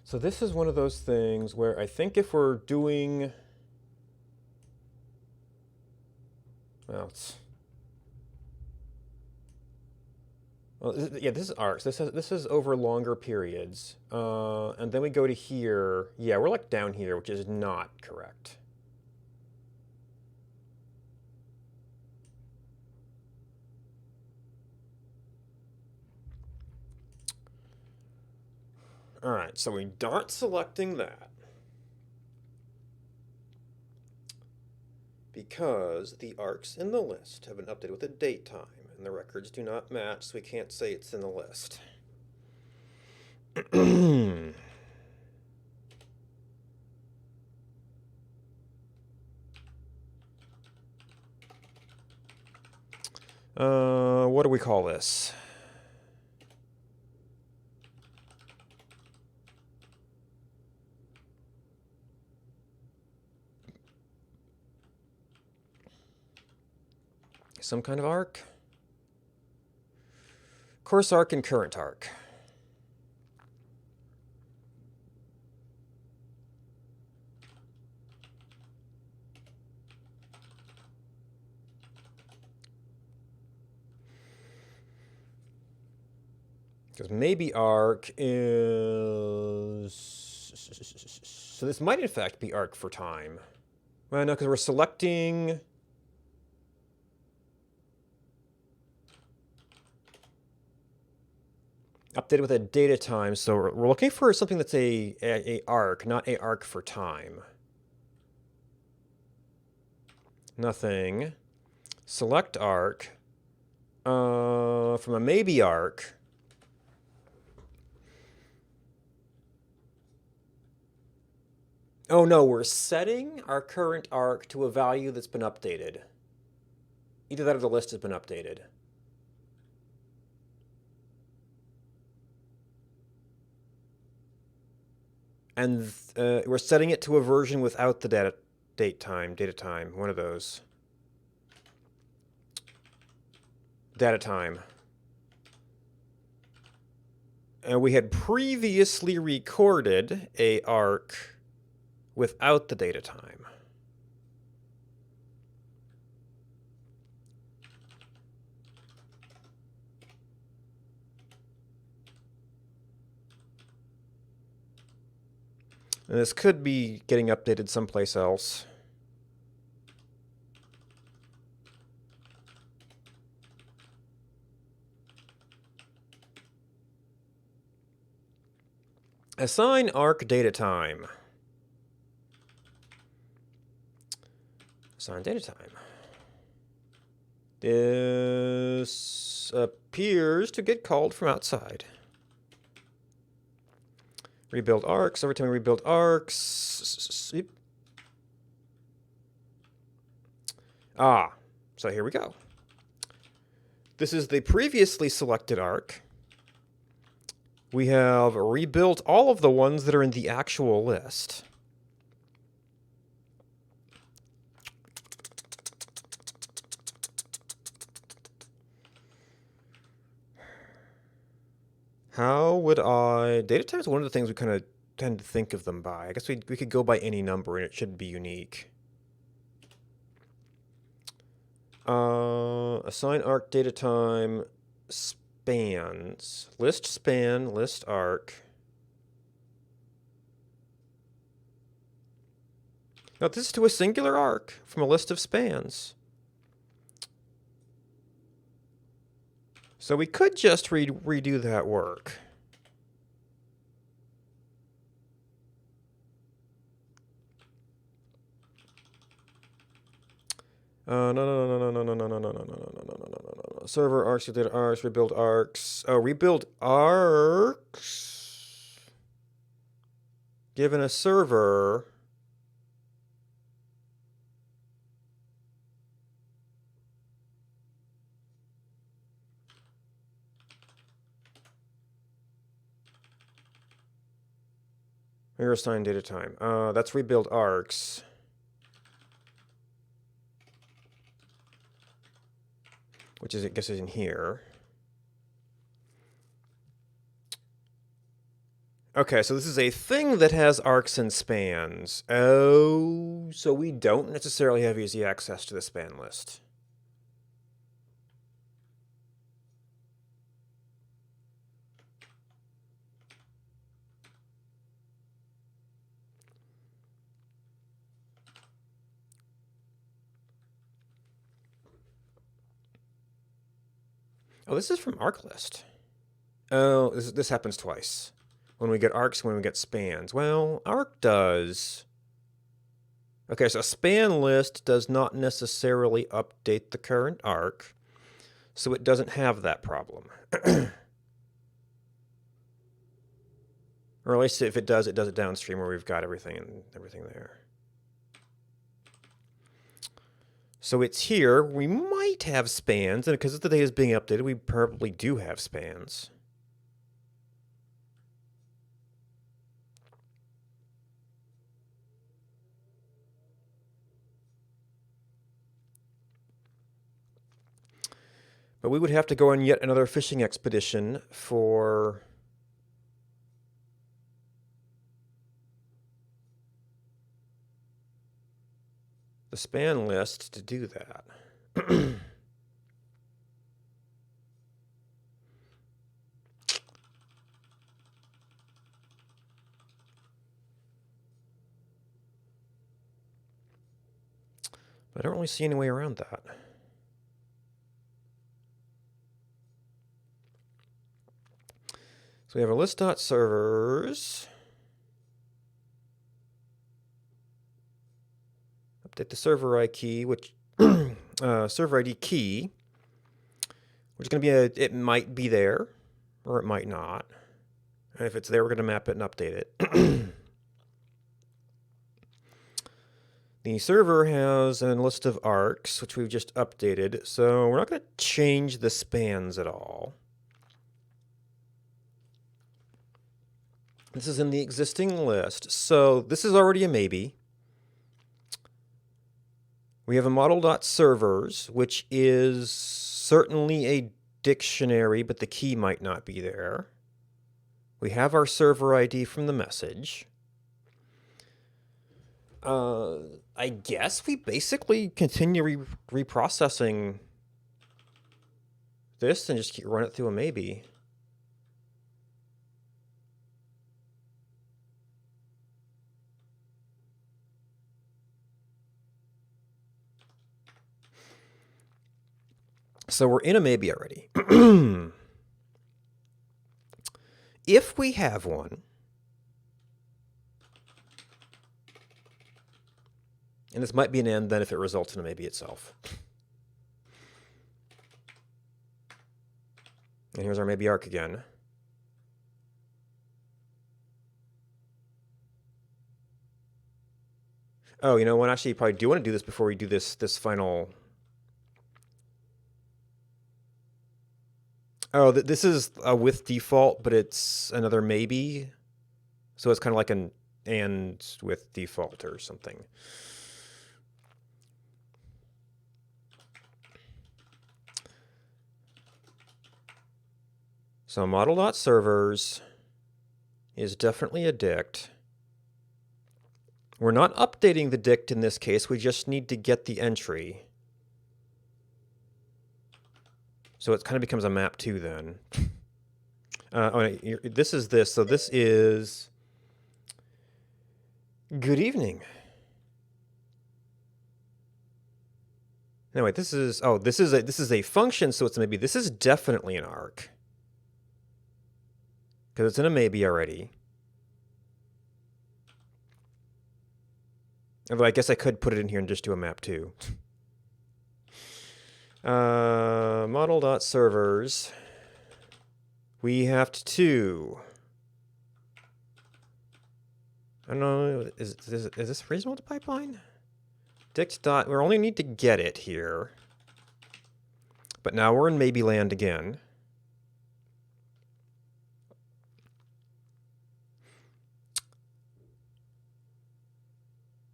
So this is one of those things where I think if we're doing, well, yeah, this is arcs. This is over longer periods, and then we go to here. Yeah, we're like down here, which is not correct. All right, so we aren't selecting that because the arcs in the list have been updated with a date time, and the records do not match, so we can't say it's in the list. What do we call this? Some kind of arc? Course arc and current arc. Because maybe arc is... So this might in fact be arc for time. Well, no, because we're selecting... Updated with a data time, so we're looking for something that's a arc, not a arc for time. Nothing. Select arc. From a maybe arc. Oh no, we're setting our current arc to a value that's been updated. Either that or the list has been updated. And we're setting it to a version without the data time, one of those. Data time. And we had previously recorded a arc without the data time. And this could be getting updated someplace else. Assign arc data time. Assign data time. This appears to get called from outside. Rebuild arcs. Every time we rebuild arcs. So here we go. This is the previously selected arc. We have rebuilt all of the ones that are in the actual list. How would I... Data type is one of the things we kind of tend to think of them by. I guess we could go by any number and it should be unique. Assign arc data time spans. List span, list arc. Now this is to a singular arc from a list of spans. So we could just redo that work. No. Server arcs, data arcs, rebuild arcs. Oh, rebuild arcs. Given a server. Here, assign data time. That's rebuild arcs. Which is, I guess, is in here. Okay, so this is a thing that has arcs and spans. Oh, so we don't necessarily have easy access to the span list. Oh, this is from arc list. Oh, this happens twice. When we get arcs, when we get spans. Well, arc does. Okay, so a span list does not necessarily update the current arc, so it doesn't have that problem. Or at least if it does it downstream where we've got everything there. So it's here. We might have spans, and because the data is being updated, we probably do have spans. But we would have to go on yet another fishing expedition for the span list to do that. But I don't really see any way around that. So we have a list.servers. Update the server ID key, which server ID key, which is going to be it might be there, or it might not. And if it's there, we're going to map it and update it. The server has a list of arcs, which we've just updated, so we're not going to change the spans at all. This is in the existing list, so this is already a maybe. We have a model.servers, which is certainly a dictionary, but the key might not be there. We have our server ID from the message. I guess we basically continue reprocessing this and just run it through a maybe. So we're in a maybe already. If we have one, And this might be an end then if it results in a maybe itself. And here's our maybe arc again. Oh, you know what? Actually, you probably do want to do this before we do this final. Oh, this is a with default, but it's another maybe. So it's kind of like an and with default or something. So model.servers is definitely a dict. We're not updating the dict in this case. We just need to get the entry. So it kind of becomes a map too then. This is this. So this is good evening. No, wait, this is a function, so it's a maybe. This is definitely an arc. Because it's in a maybe already. Although I guess I could put it in here and just do a map too. Model.servers. We have to. I don't know. Is this reasonable to pipeline? Dict dot. We only need to get it here. But now we're in maybe land again.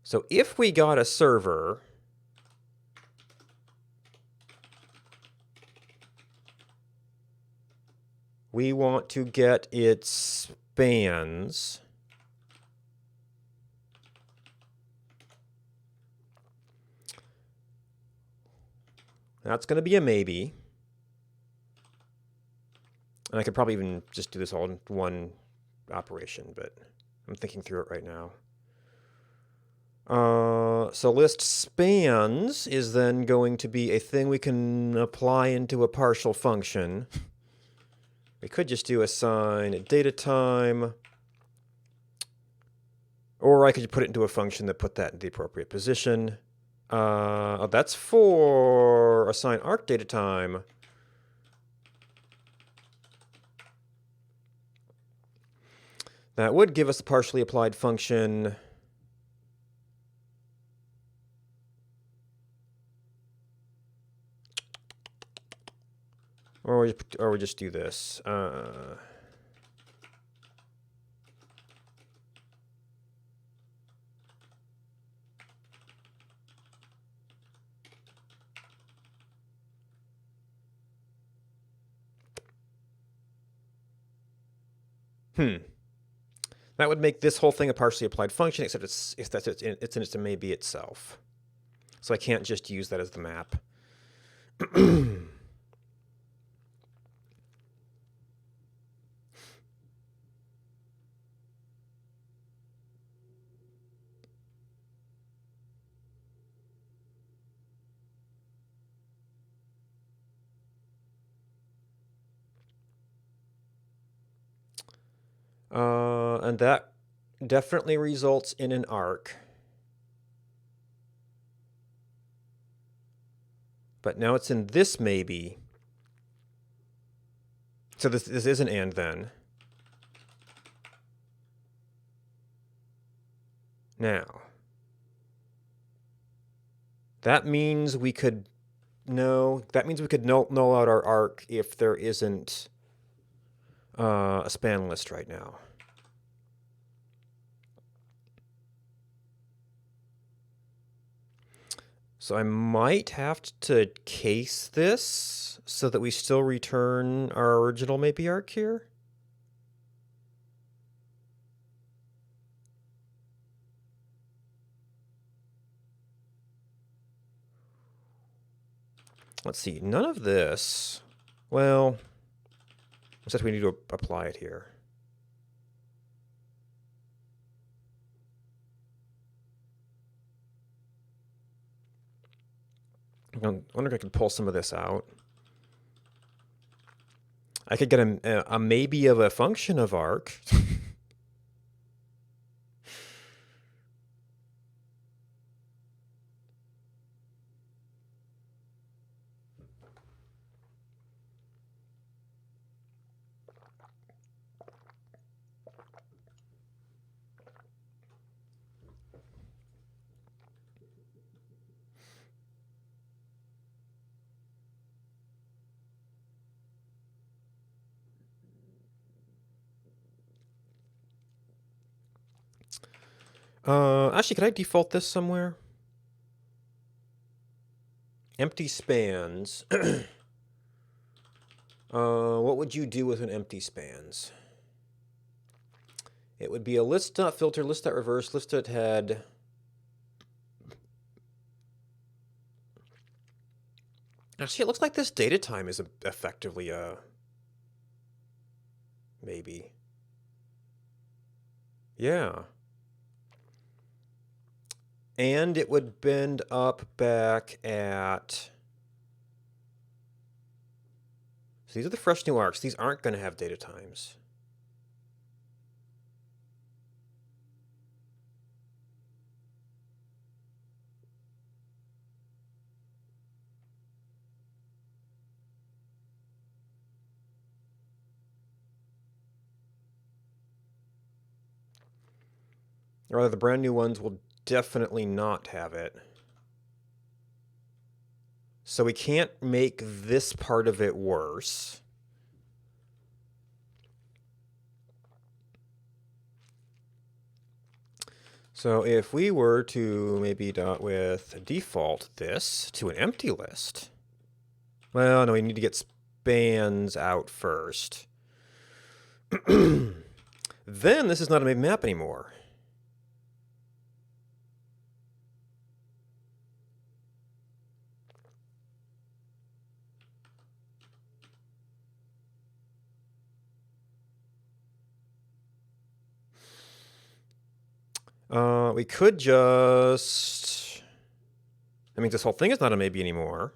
So if we got a server, we want to get its spans. That's going to be a maybe. And I could probably even just do this all in one operation, but I'm thinking through it right now. So list spans is then going to be a thing we can apply into a partial function. We could just do assign data time, or I could put it into a function that put that in the appropriate position. That's for assign arc data time. That would give us a partially applied function. Or we just do this. That would make this whole thing a partially applied function, except it's in its maybe itself. So I can't just use that as the map. And that definitely results in an arc. But now it's in this maybe. So this is an and then. Now, that means we could null out our arc if there isn't a span list right now. So I might have to case this so that we still return our original maybe arc here. Let's see, none of this. Well, except we need to apply it here. I wonder if I can pull some of this out. I could get a maybe of a function of arc. Actually, could I default this somewhere? Empty spans. What would you do with an empty spans? It would be a list.filter, list.reverse, list.head. Actually, it looks like this data time is effectively maybe. Yeah. And it would bend up back at... So these are the fresh new arcs. These aren't going to have data times. Or rather, the brand new ones will definitely not have it. So we can't make this part of it worse. So if we were to maybe dot with default this to an empty list. Well, no, we need to get spans out first. Then this is not a map anymore. We could just... I mean, this whole thing is not a maybe anymore.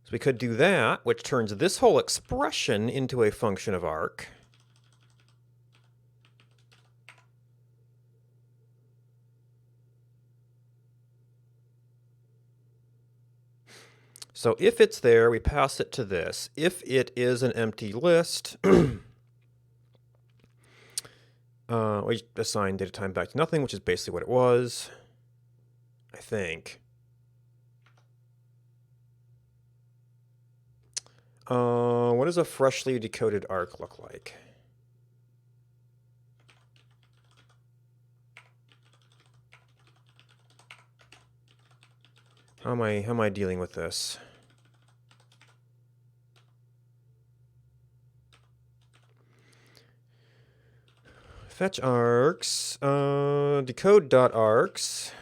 So we could do that, which turns this whole expression into a function of arc. So if it's there, we pass it to this. If it is an empty list, we assign data time back to nothing, which is basically what it was, I think. What does a freshly decoded arc look like? How am I dealing with this? Fetch arcs, decode.arcs.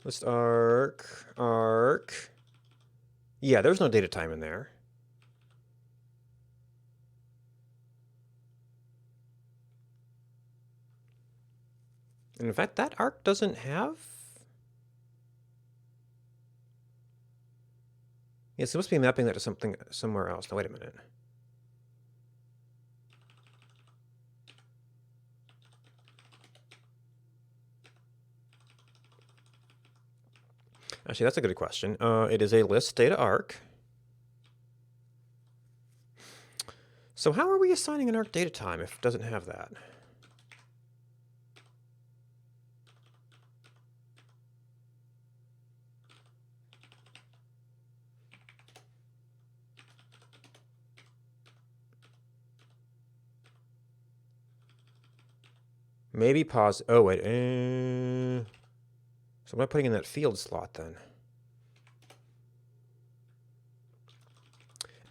List arc. Yeah, there's no data time in there. And in fact, that arc doesn't have... Yes, it must be mapping that to something somewhere else. Now, wait a minute. Actually, that's a good question. It is a list data arc. So how are we assigning an arc data time if it doesn't have that? Maybe pause. Oh, wait. So am I putting in that field slot then?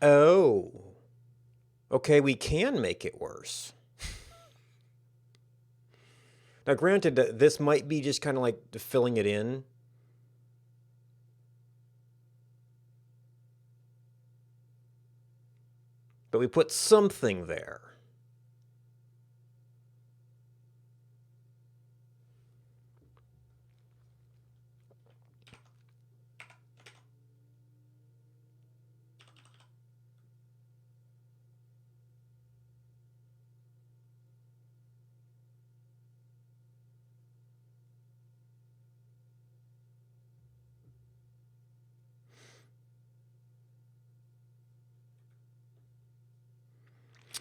Oh. Okay, we can make it worse. Now, granted, this might be just kind of like filling it in. But we put something there.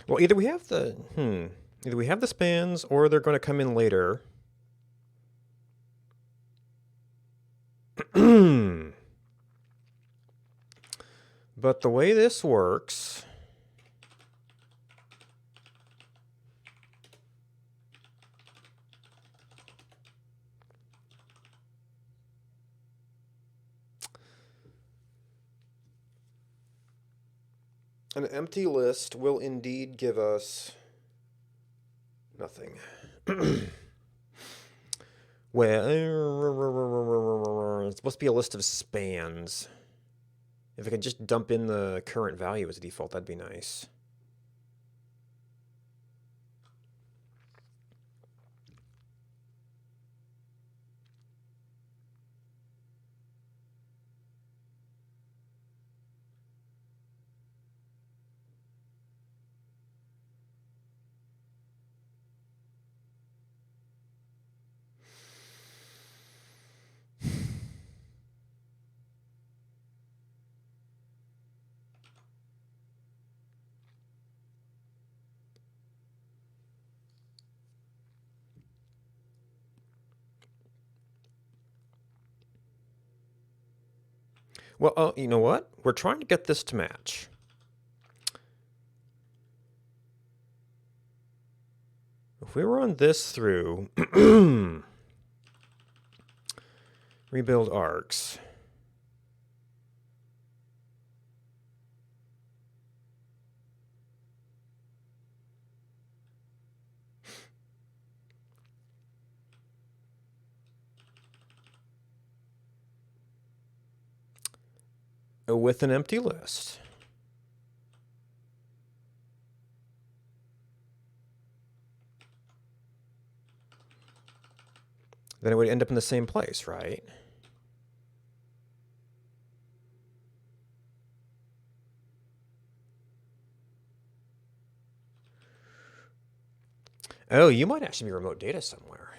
Well, either we have the spans or they're going to come in later. But the way this works An empty list will indeed give us nothing. Well, it's supposed to be a list of spans. If I could just dump in the current value as a default, that'd be nice. Well, you know what? We're trying to get this to match. If we run this through rebuild arcs, with an empty list. Then it would end up in the same place, right? Oh, you might actually be remote data somewhere.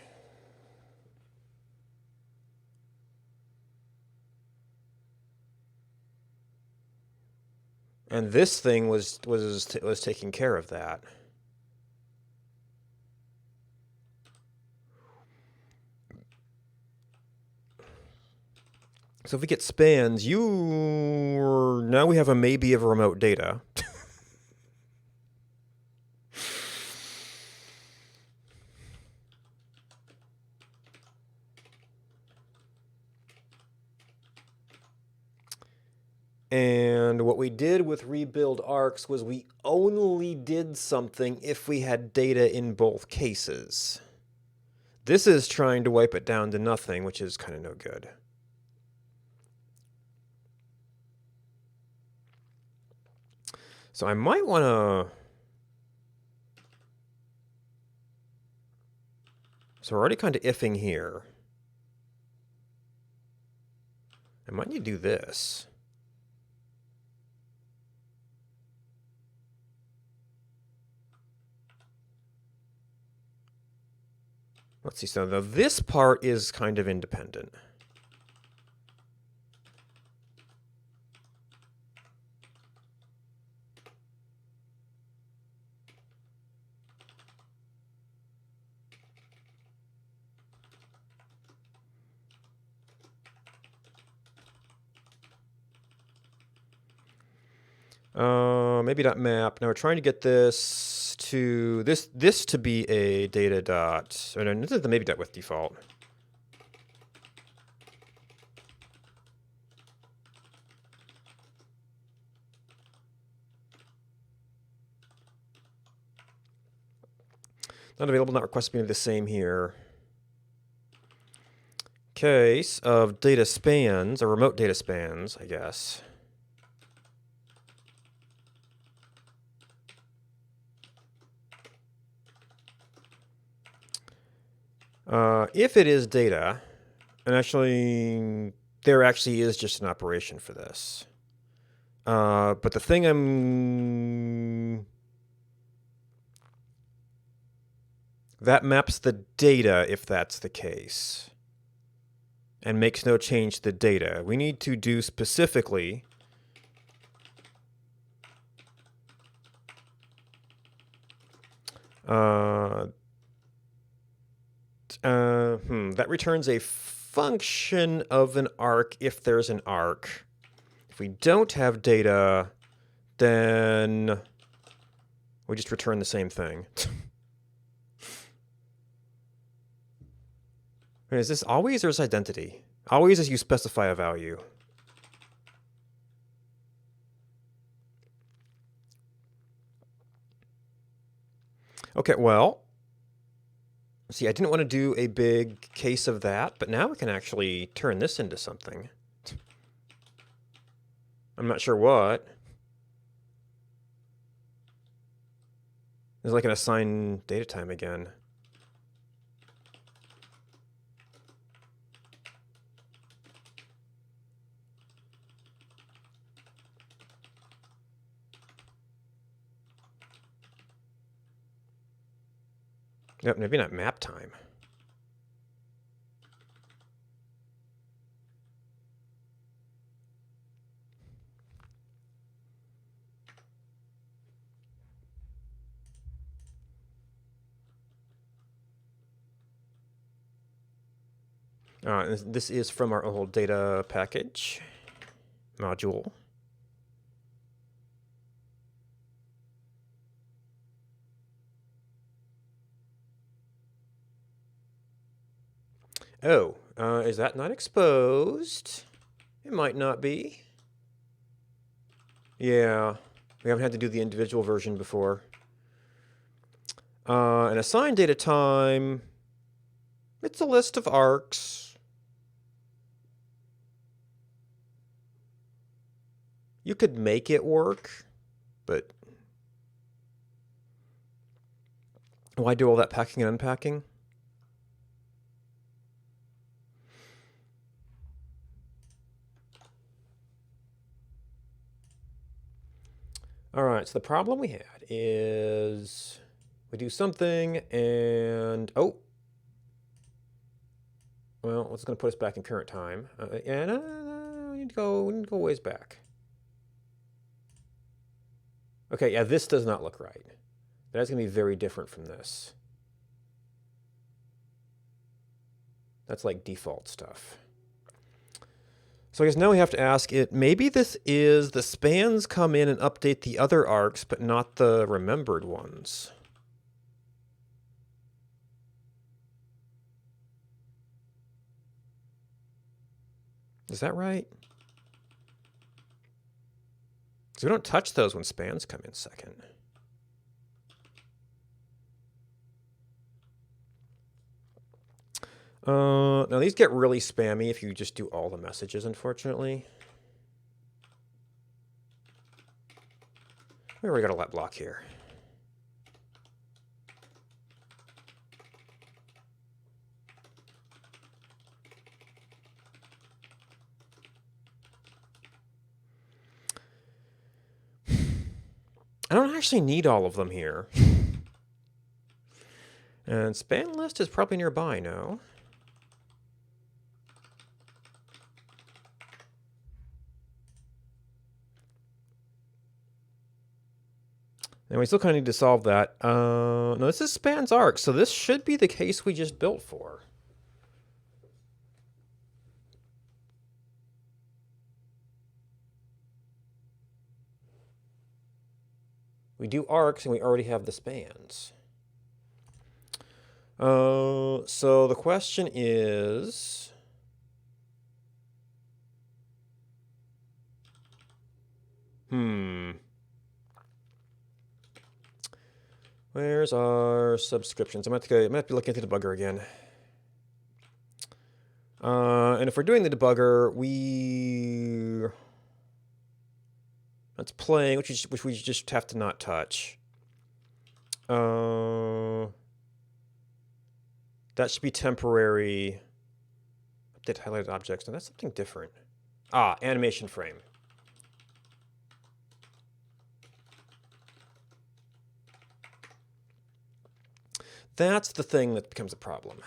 And this thing was taking care of that. So if we get spans, now we have a maybe of remote data. And what we did with rebuild arcs was we only did something if we had data in both cases. This is trying to wipe it down to nothing, which is kind of no good. So I might want to... So we're already kind of ifing here. I might need to do this. Let's see, so this part is kind of independent. Maybe dot map. Now we're trying to get this to this to be a data dot. Or no, this is the maybe dot with default. Not available, not requested to be the same here. Case of data spans, or remote data spans, I guess. If it is data, and actually, there actually is just an operation for this. But the thing that maps the data if that's the case, and makes no change to the data. We need to do specifically that returns a function of an arc if there's an arc. If we don't have data, then we just return the same thing. Is this always or is identity? Always as you specify a value. Okay, well, see, I didn't want to do a big case of that, but now we can actually turn this into something. I'm not sure what. There's like an assigned data time again. Yep, maybe not map time. This is from our old data package module. Oh, is that not exposed? It might not be. Yeah, we haven't had to do the individual version before. An assigned data time, it's a list of arcs. You could make it work, but why do all that packing and unpacking? All right, so the problem we had is we do something and, oh, well, it's going to put us back in current time. We need to go ways back. Okay, yeah, this does not look right. That's going to be very different from this. That's like default stuff. So I guess now we have to ask it, maybe this is the spans come in and update the other arcs, but not the remembered ones. Is that right? Because we don't touch those when spans come in second. Now these get really spammy if you just do all the messages, unfortunately. We already got a let block here. I don't actually need all of them here. And span list is probably nearby now. And we still kind of need to solve that. No, this is spans arc, so this should be the case we just built for. We do arcs and we already have the spans. So the question is, where's our subscriptions? I'm gonna have to be looking at the debugger again. And if we're doing the debugger, that's playing, which we just have to not touch. That should be temporary. Update highlighted objects. No, that's something different. Animation frame. That's the thing that becomes a problem.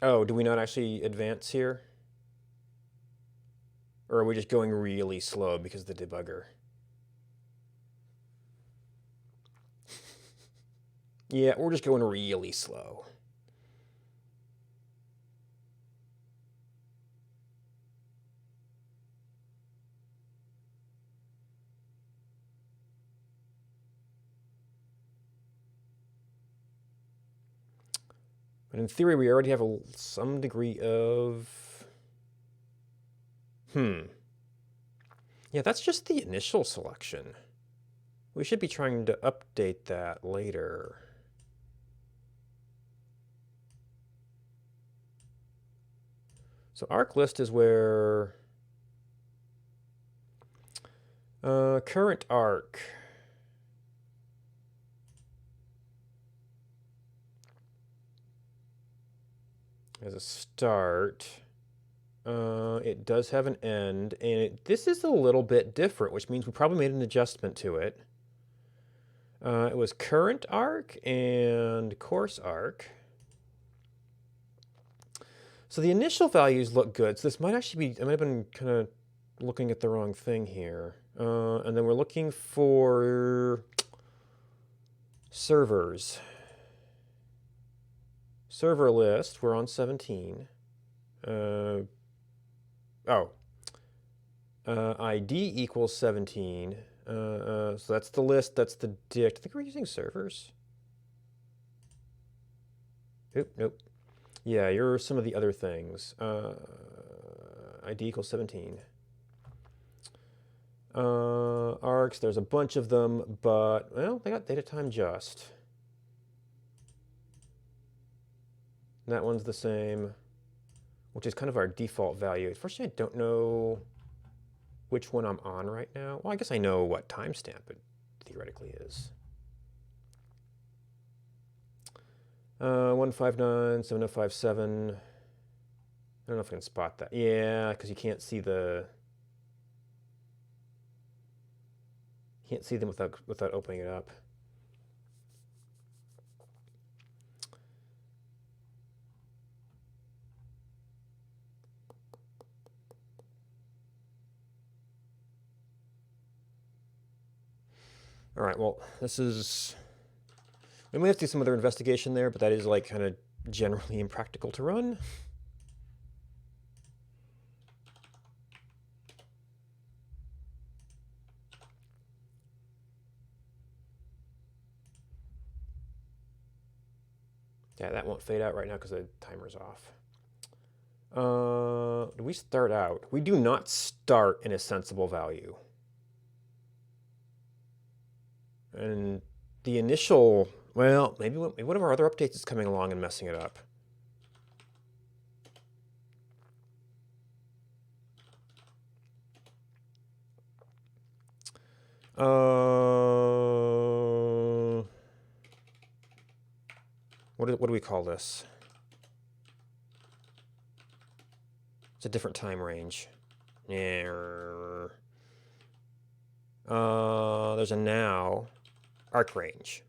Oh, do we not actually advance here? Or are we just going really slow because of the debugger? Yeah, we're just going really slow. And in theory, we already have some degree of... Yeah, that's just the initial selection. We should be trying to update that later. So arc list is where current arc. As a start, it does have an end, and this is a little bit different, which means we probably made an adjustment to it. It was current arc and course arc. So the initial values look good. So this might actually be, I might have been kind of looking at the wrong thing here. And then we're looking for servers. Server list, we're on 17. ID equals 17. So that's the list, that's the dict. I think we're using servers. Nope. Yeah, you're some of the other things. ID equals 17. Arcs, there's a bunch of them, but, well, they got data time just. And that one's the same, which is kind of our default value. Unfortunately, I don't know which one I'm on right now. Well, I guess I know what timestamp it theoretically is. 159, 7057. I don't know if I can spot that. Yeah, because you can't see them without opening it up. All right, well, this is... We may have to do some other investigation there, but that is like kind of generally impractical to run. Yeah, that won't fade out right now because the timer's off. Do we start out? We do not start in a sensible value. And the initial, well, maybe one of our other updates is coming along and messing it up. What do we call this? It's a different time range. Yeah. There's a now arc range.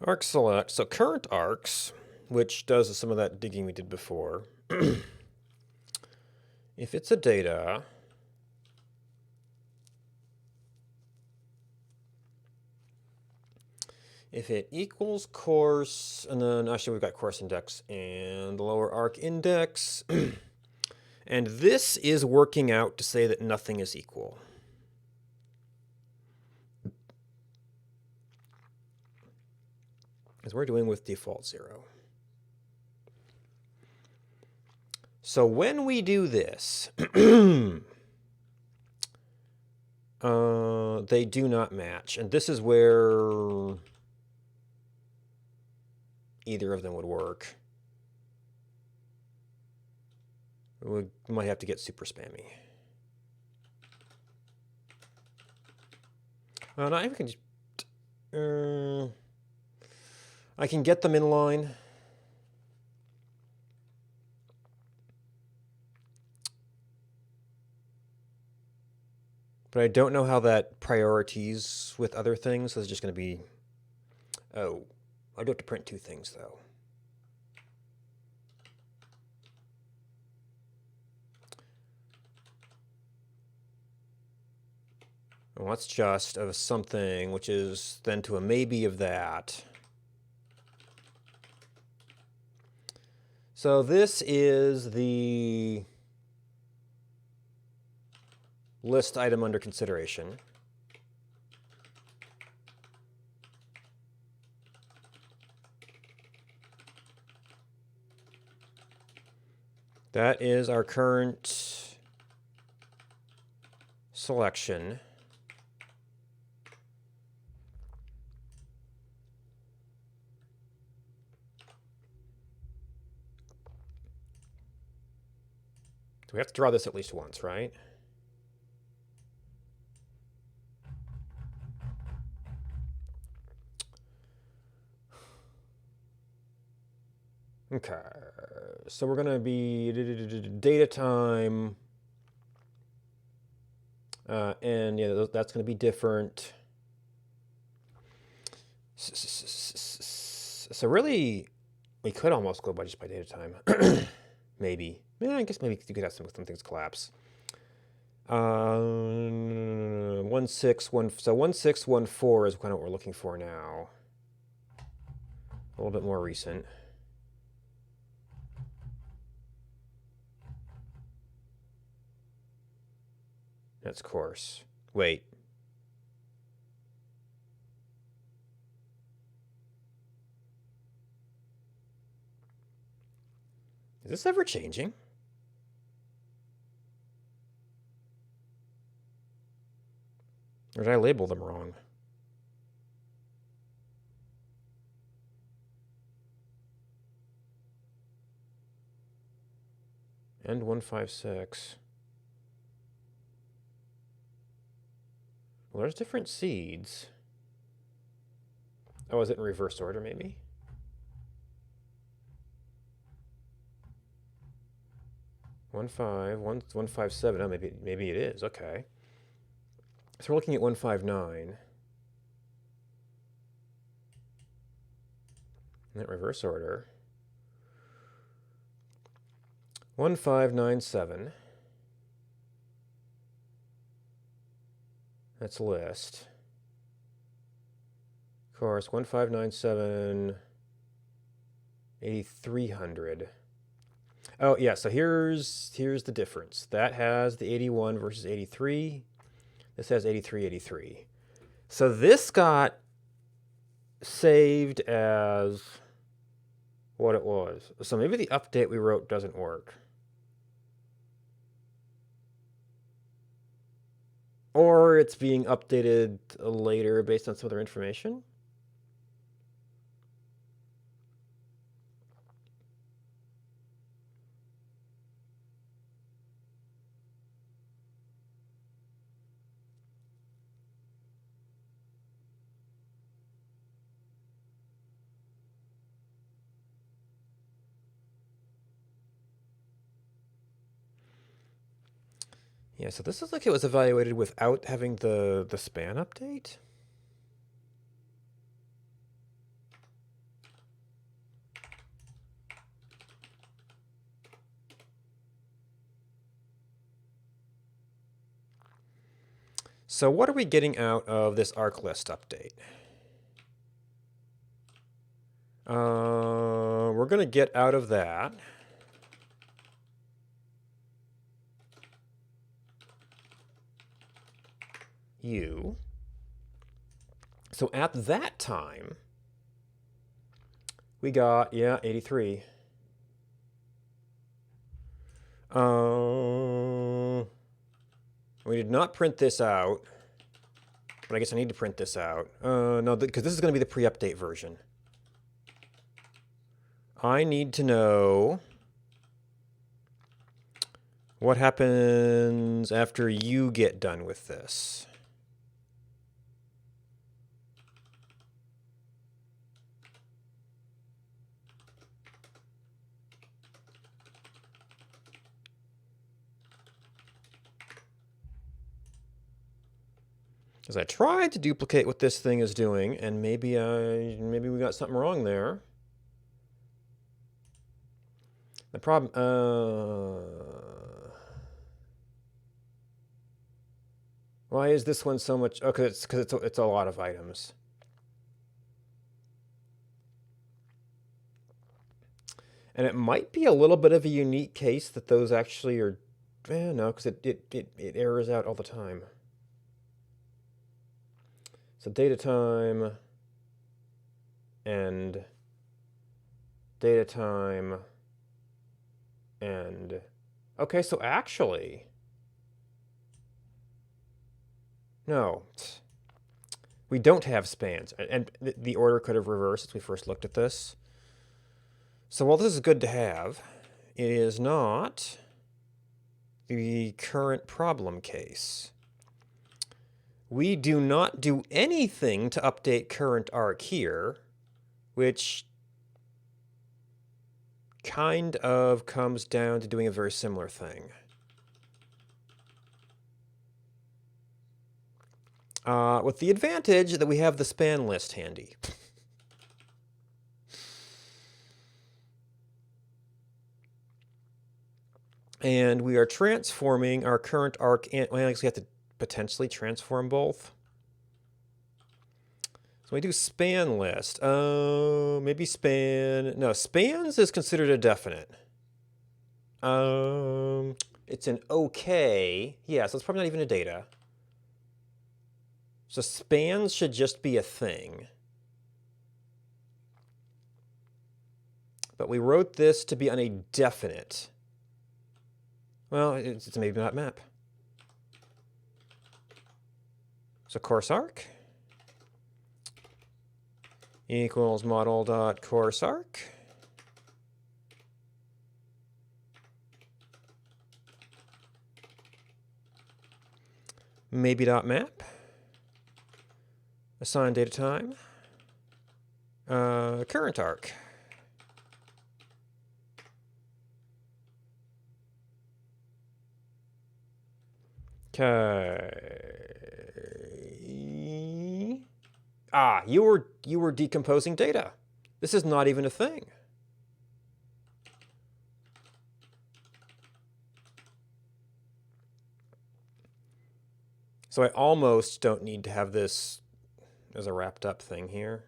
Arc select, so current arcs, which does some of that digging we did before. If it's a data, if it equals course, and then actually we've got course index and lower arc index, and this is working out to say that nothing is equal. As we're doing with default 0. So when we do this, they do not match. And this is where either of them would work. We might have to get super spammy. And I can just... I can get them in line. But I don't know how that priorities with other things. So it's just going to be... Oh, I do have to print two things, though. What's just of something, which is then to a maybe of that. So this is the list item under consideration. That is our current selection. So we have to draw this at least once, right? Okay, so we're gonna be data time, and yeah, that's gonna be different. So really, we could almost go by just by data time. Maybe. Yeah, I guess maybe you could have some things collapse. 1614. So 1614 is kind of what we're looking for now. A little bit more recent. That's coarse. Wait. Is this ever changing? Or did I label them wrong? End 156. Well, there's different seeds. Oh, is it in reverse order, maybe? One 157. Oh, maybe it is. Okay. So we're looking at 159. In that reverse order. 1597. That's list. Of course, 1597, 8300. Oh, yeah, so here's the difference. That has the 81 versus 83. This has 83, 83. So this got saved as what it was. So maybe the update we wrote doesn't work. Or it's being updated later based on some other information. Yeah, so this is like it was evaluated without having the span update. So what are we getting out of this arc list update? We're going to get out of that U. So at that time, we got, yeah, 83. We did not print this out, but I guess I need to print this out. No, because this is going to be the pre-update version. I need to know what happens after you get done with this. Because I tried to duplicate what this thing is doing, and maybe we got something wrong there. The problem, Why is this one so much? Oh, because it's a lot of items. And it might be a little bit of a unique case that those actually are. No, because it errors out all the time. So data time and data time and okay, so actually no, we don't have spans, and the order could have reversed as we first looked at this. So while this is good to have, it is not the current problem case. We do not do anything to update current arc here, which kind of comes down to doing a very similar thing. With the advantage that we have the span list handy. And we are transforming our current arc, and well, I guess we have to potentially transform both. So we do span list. Maybe span. No, spans is considered a definite. It's an okay. Yeah, so it's probably not even a data. So spans should just be a thing. But we wrote this to be on a definite. Well, it's maybe not map. So course arc equals model dot course arc. Maybe dot map. Assign data time. Current arc. Okay. Ah, you were decomposing data. This is not even a thing. So I almost don't need to have this as a wrapped up thing here.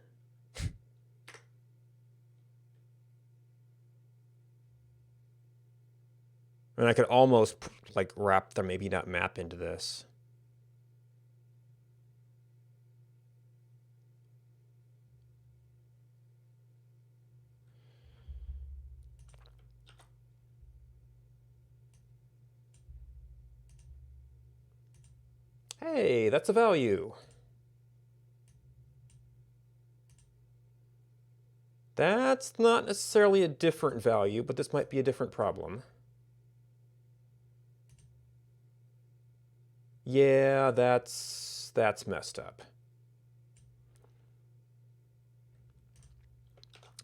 And I could almost like wrap the maybe not map into this. Hey, that's a value. That's not necessarily a different value, but this might be a different problem. Yeah, that's messed up.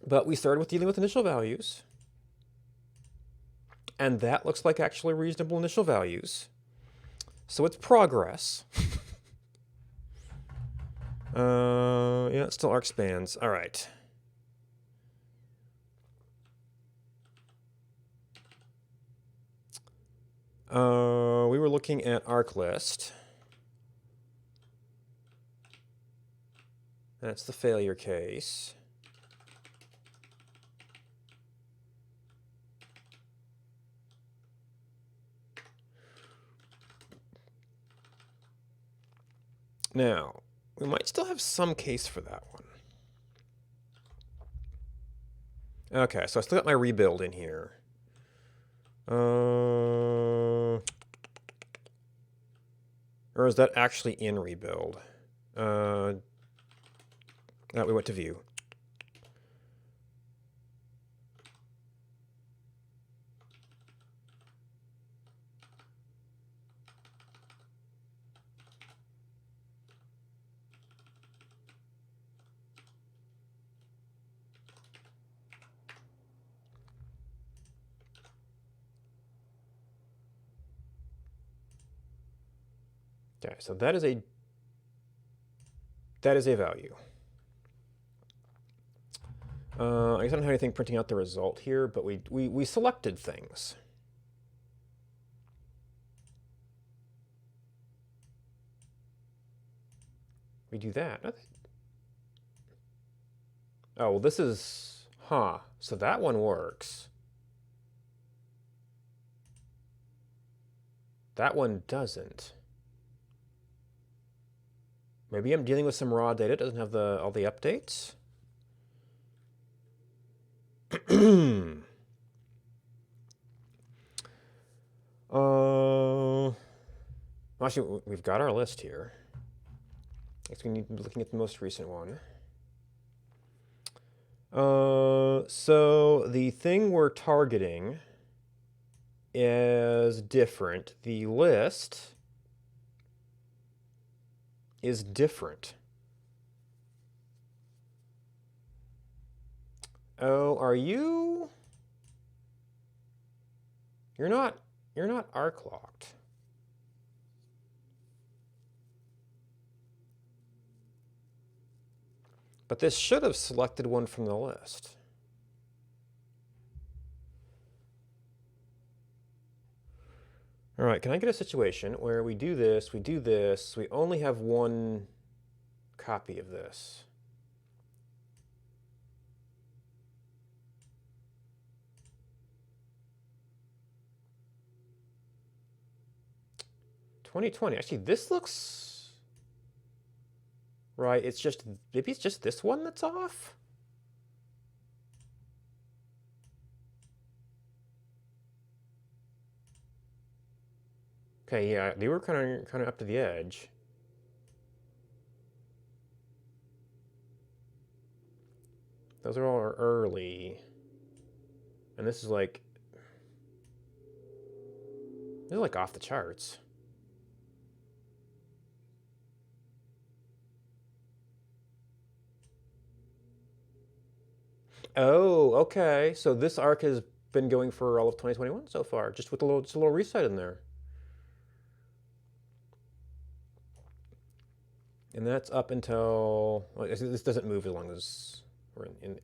But we started with dealing with initial values. And that looks like actually reasonable initial values. So it's progress. Yeah, it's still arc spans. All right. We were looking at arc list. That's the failure case. Now, we might still have some case for that one. Okay, so I still got my rebuild in here. Or is that actually in rebuild? We went to view. Okay, so that is a value. I guess I don't have anything printing out the result here, but we selected things. We do that. Oh, well, this is... Huh. So that one works. That one doesn't. Maybe I'm dealing with some raw data. It doesn't have all the updates. Actually, we've got our list here. I guess we need to be looking at the most recent one. So the thing we're targeting is different. The list is different. Oh, are you? You're not arc locked. But this should have selected one from the list. All right, can I get a situation where we do this, we only have one copy of this? (2020). Actually, this looks right. It's just, maybe it's just this one that's off? Okay, yeah, they were kind of up to the edge. Those are all early. And this is like off the charts. Oh, okay. So this arc has been going for all of 2021 so far, just with just a little reset in there. And that's up until, well, this doesn't move as long as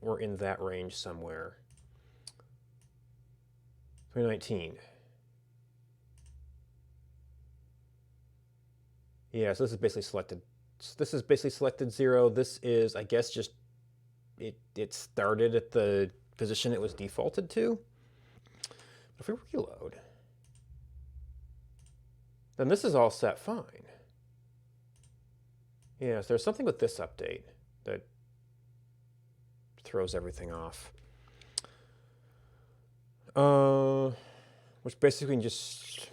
we're in that range somewhere. 2019. Yeah, so this is basically selected. This is basically selected 0. This is, I guess, just it started at the position it was defaulted to. But if we reload, then this is all set fine. Yeah, so there's something with this update that throws everything off. Which basically just,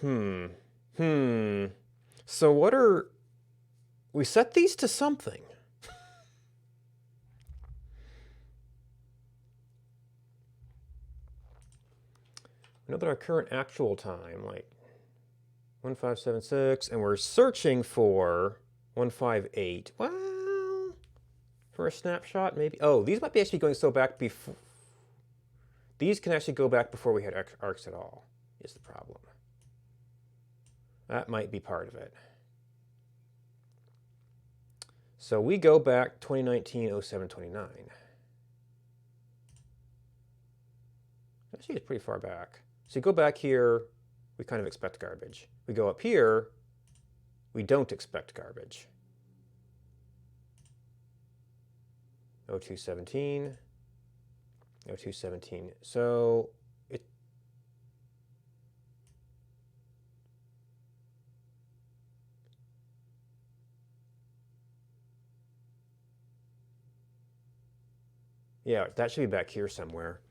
So what are, we set these to something. We know that our current actual time, like 1576, and we're searching for 158. Well, for a snapshot, maybe. Oh, these might be actually going so back before. These can actually go back before we had arcs at all, is the problem. That might be part of it. So we go back 2019, 07, 29. Actually, it's pretty far back. So you go back here, we kind of expect garbage. We go up here, we don't expect garbage. 0217, 0217. So it, yeah, that should be back here somewhere.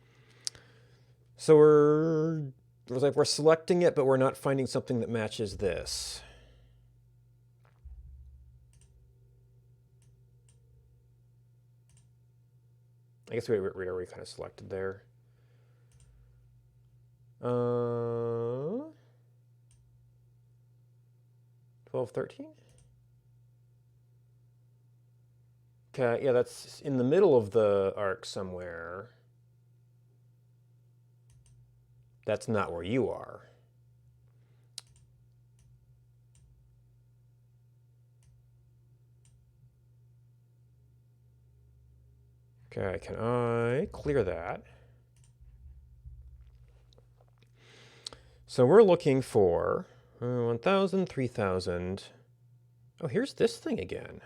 So we're selecting it, but we're not finding something that matches this. I guess we already kind of selected there. 12, 13? Okay, yeah, that's in the middle of the arc somewhere. That's not where you are. Okay, can I clear that? So we're looking for 1,000, 3,000. Oh, here's this thing again.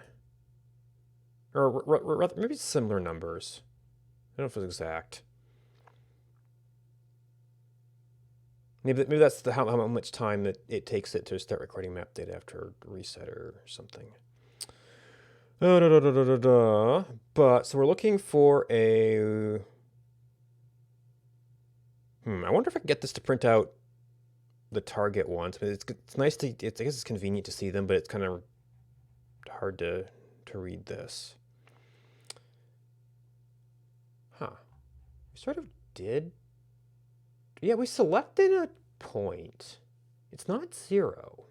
Or rather, maybe similar numbers. I don't know if it's exact. Maybe that's how much time it takes it to start recording map data after reset or something. But so we're looking for a. I wonder if I can get this to print out the target ones. I mean, it's nice to. I guess it's convenient to see them, but it's kind of hard to read this. Huh. We sort of did. Yeah, we selected a point. It's not 0.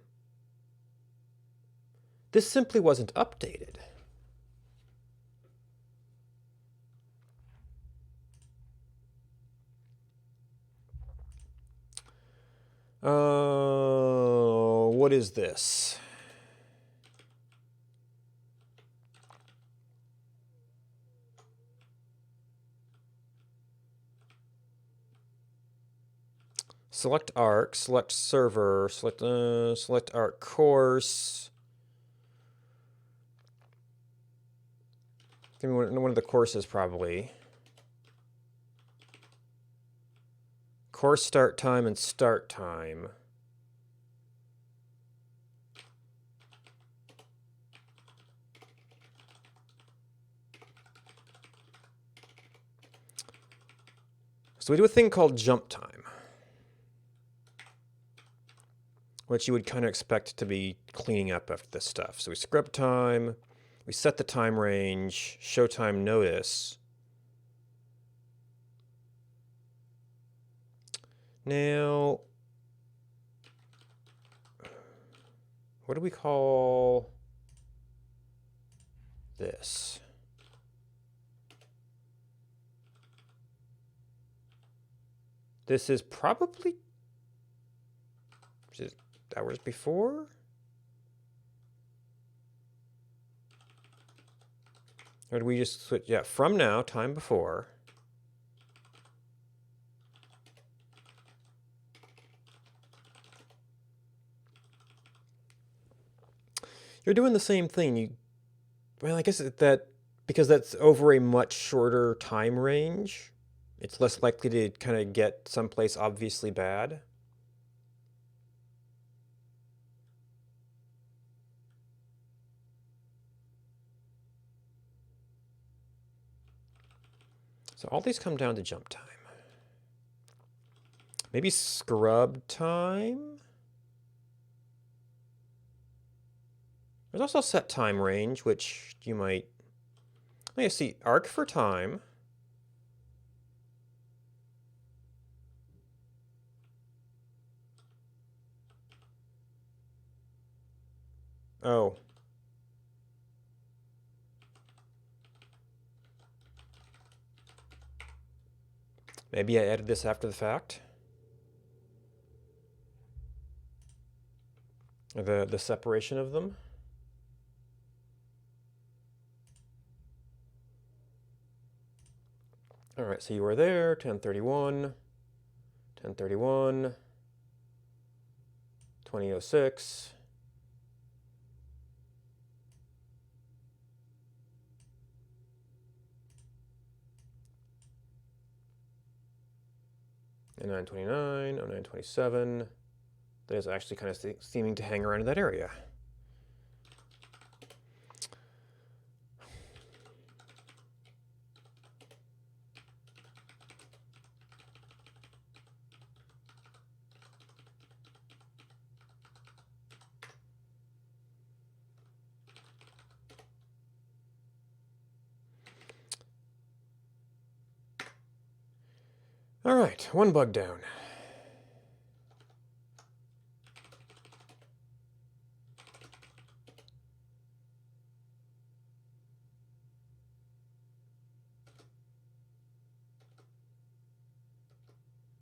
This simply wasn't updated. What is this? Select arc, select server, select arc course. Give me one of the courses probably. Course start time and start time. So we do a thing called jump time, which you would kind of expect to be cleaning up after this stuff. So we scrub time, we set the time range, show time notice. Now, what do we call this? This is probably just hours before. Or do we just switch? Yeah, from now, time before. You're doing the same thing. Well, I guess that because that's over a much shorter time range, it's less likely to kind of get someplace obviously bad. So all these come down to jump time. Maybe scrub time? There's also set time range, which you might... Let me see, arc for time. Oh. Maybe I added this after the fact. The separation of them. All right, so you were there, 1031, 1031, 2006. And 0929, 0927. That is actually kind of seeming to hang around in that area. All right, one bug down.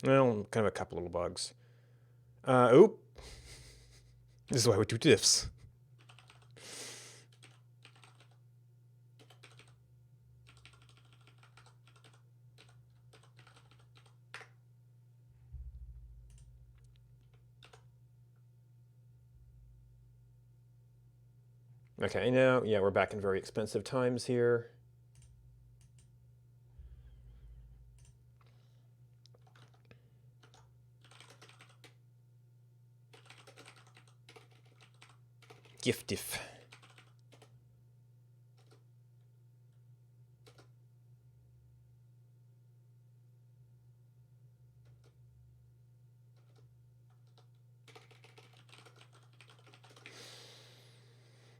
Well, kind of a couple little bugs. Oop. This is why we do diffs. Okay, now, yeah, we're back in very expensive times here. Giftif.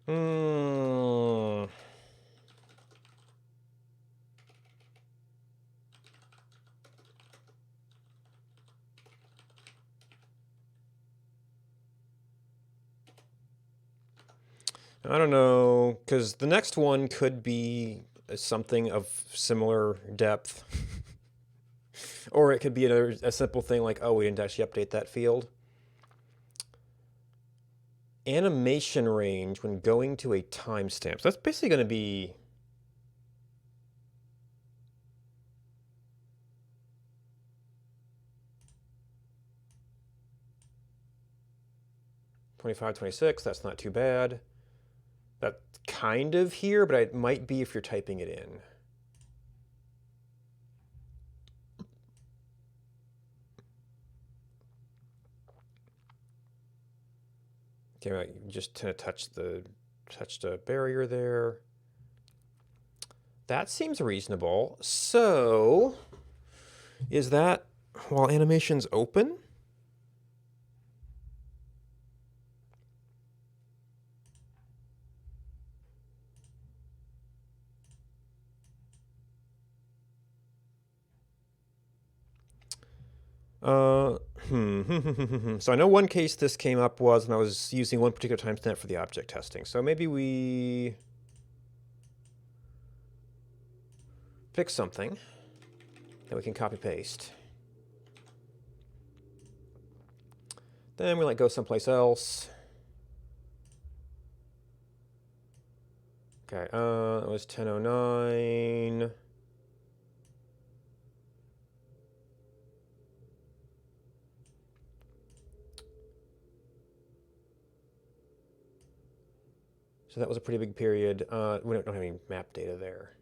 Hmm. I don't know, because the next one could be something of similar depth. Or it could be a simple thing like, oh, we didn't actually update that field. Animation range when going to a timestamp. So that's basically going to be 25, 26. That's not too bad. That's kind of here, but it might be if you're typing it in. Okay, right, just kind of touched the barrier there. That seems reasonable. So, is that while animation's open? Uh, So I know one case this came up was when I was using one particular timestamp for the object testing. So maybe we pick something that we can copy paste. Then we go someplace else. Okay, it was 10:09. So that was a pretty big period. We don't have any map data there.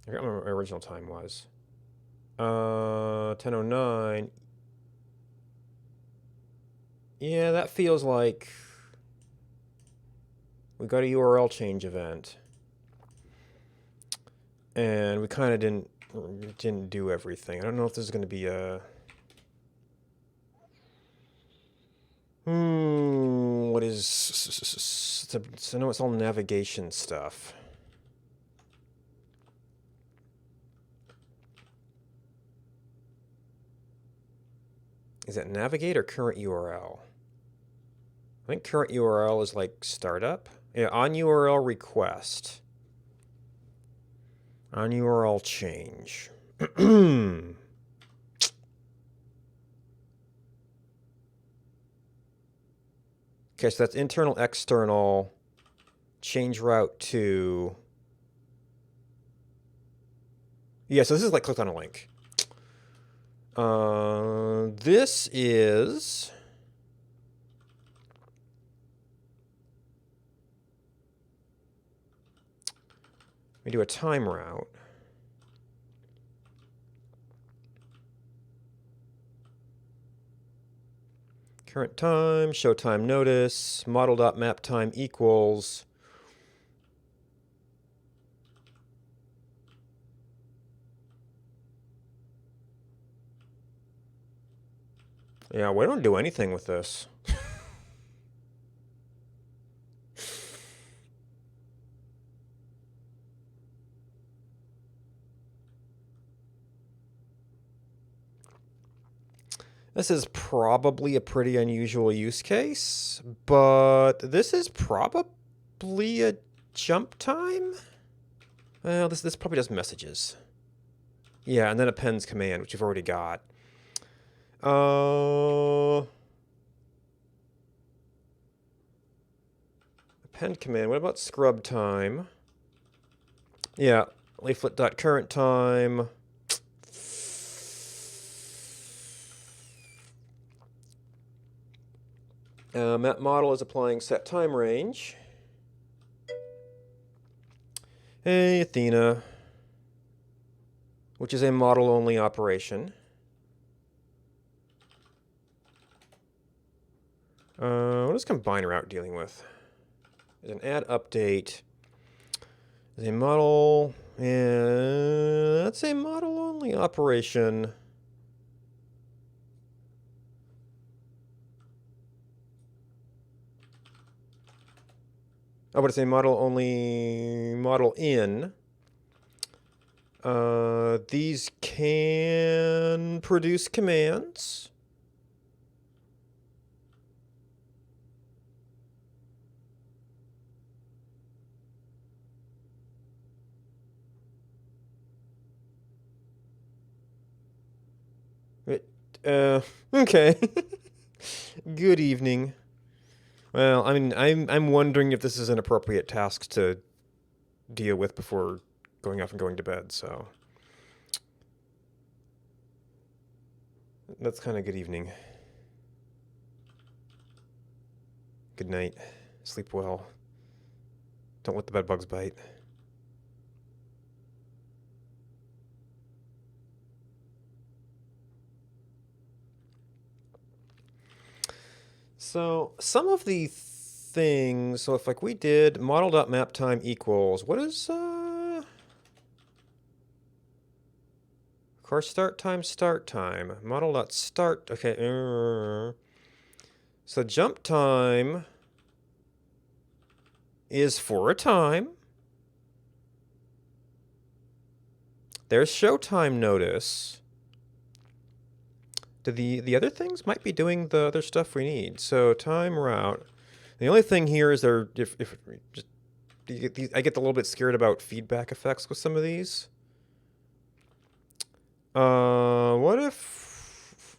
I can't remember what my original time was. 10:09. Yeah, that feels like we got a URL change event. And we kind of didn't do everything. I don't know if this is going to be a... what is... I know it's all navigation stuff. Is that navigate or current URL? I think current URL is like startup. Yeah, on URL request. On URL change. Okay, so that's internal, external, change route to... Yeah, so this is like clicked on a link. This is... We do a time route. Current time, show time notice, model.map time equals... Yeah, we don't do anything with this. This is probably a pretty unusual use case, but this is probably a jump time? Well, this probably does messages. Yeah, and then appends command, which you've already got. Append command, what about scrub time? Yeah, leaflet.current time. Map model is applying set time range. Hey, Athena, which is a model-only operation. What is combine route dealing with? There's an add update. There's a model, and that's a model-only operation. Oh, but it's a model-only model in. These can produce commands. Okay. Good evening. Well, I mean, I'm wondering if this is an appropriate task to deal with before going off and going to bed, so that's kind of good evening. Good night. Sleep well. Don't let the bed bugs bite. So some of the things, so if like we did model.map time equals, what is course start time, model.start, okay, so jump time is for a time. There's show time notice. The other things might be doing the other stuff we need. So time route. The only thing here is there if just I get a little bit scared about feedback effects with some of these. What if?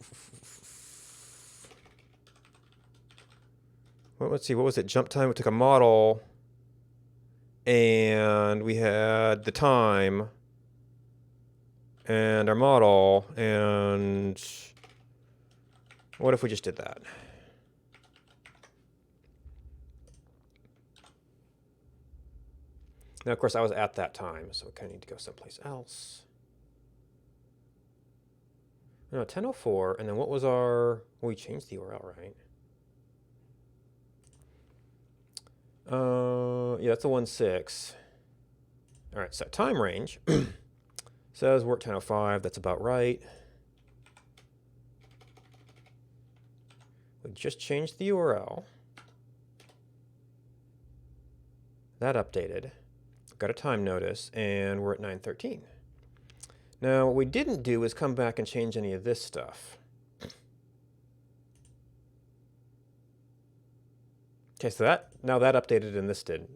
Well, let's see. What was it? Jump time. We took a model, and we had the time, and our model, and what if we just did that? Now, of course, I was at that time, so I kind of need to go someplace else. No, 10:04, and then what was our... we changed the URL, right? Yeah, that's a 1.6. All right, set time range. Says we're at 10:05, that's about right. We just changed the URL. That updated. Got a time notice, and we're at 9:13. Now, what we didn't do is come back and change any of this stuff. Okay, so now that updated and this did.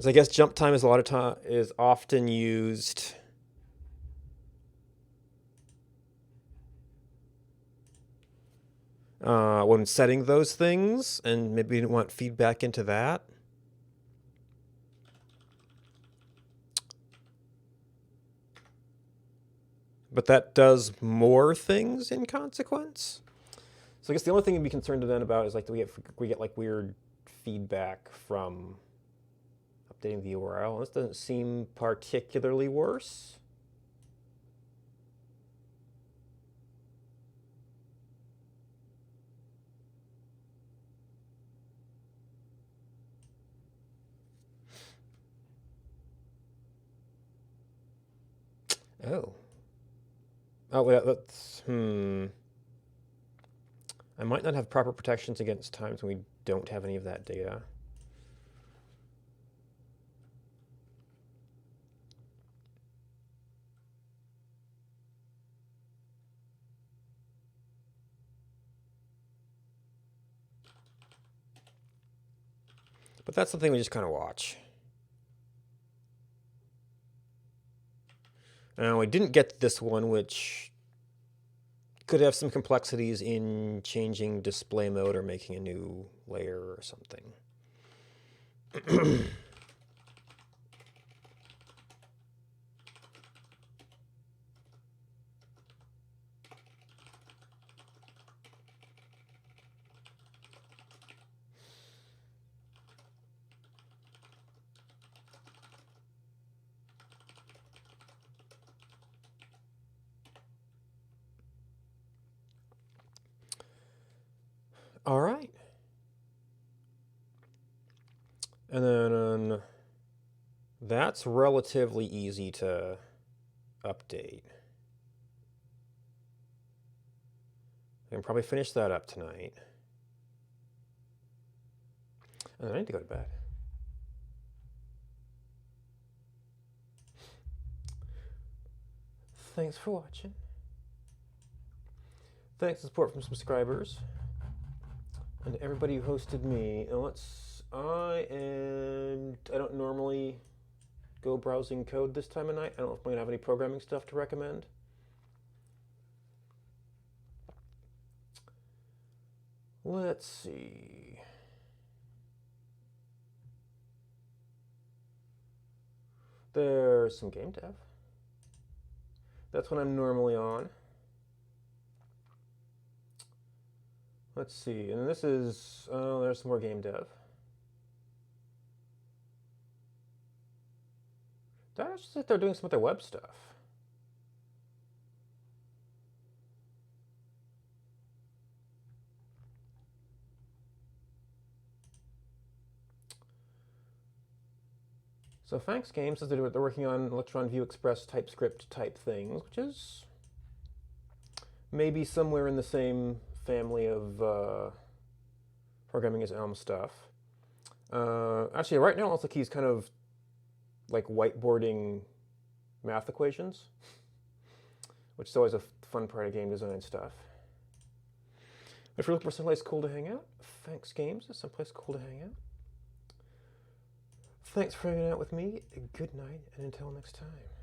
So I guess jump time is is often used when setting those things, and maybe we didn't want feedback into that. But that does more things in consequence. So I guess the only thing to be concerned then about is like, do we get like weird feedback from updating the URL? This doesn't seem particularly worse. Oh. Oh, well, that's, I might not have proper protections against times when we don't have any of that data. But that's something we just kind of watch. Now, we didn't get this one, which could have some complexities in changing display mode or making a new layer or something. All right. And then that's relatively easy to update. I can probably finish that up tonight. And then I need to go to bed. Thanks for watching. Thanks for support from subscribers and everybody who hosted me. And I don't normally go browsing code this time of night. I don't know if I'm gonna have any programming stuff to recommend. Let's see. There's some game dev. That's what I'm normally on. Let's see, and this is, oh, there's some more game dev. That's just that they're doing some of their web stuff. So Thanks Games says they're working on Electron View Express TypeScript type things, which is maybe somewhere in the same family of programming as Elm stuff. Actually, right now, also Key's kind of like whiteboarding math equations, which is always a fun part of game design stuff. If you're looking for someplace cool to hang out, Thanks Games is someplace cool to hang out. Thanks for hanging out with me. Good night, and until next time.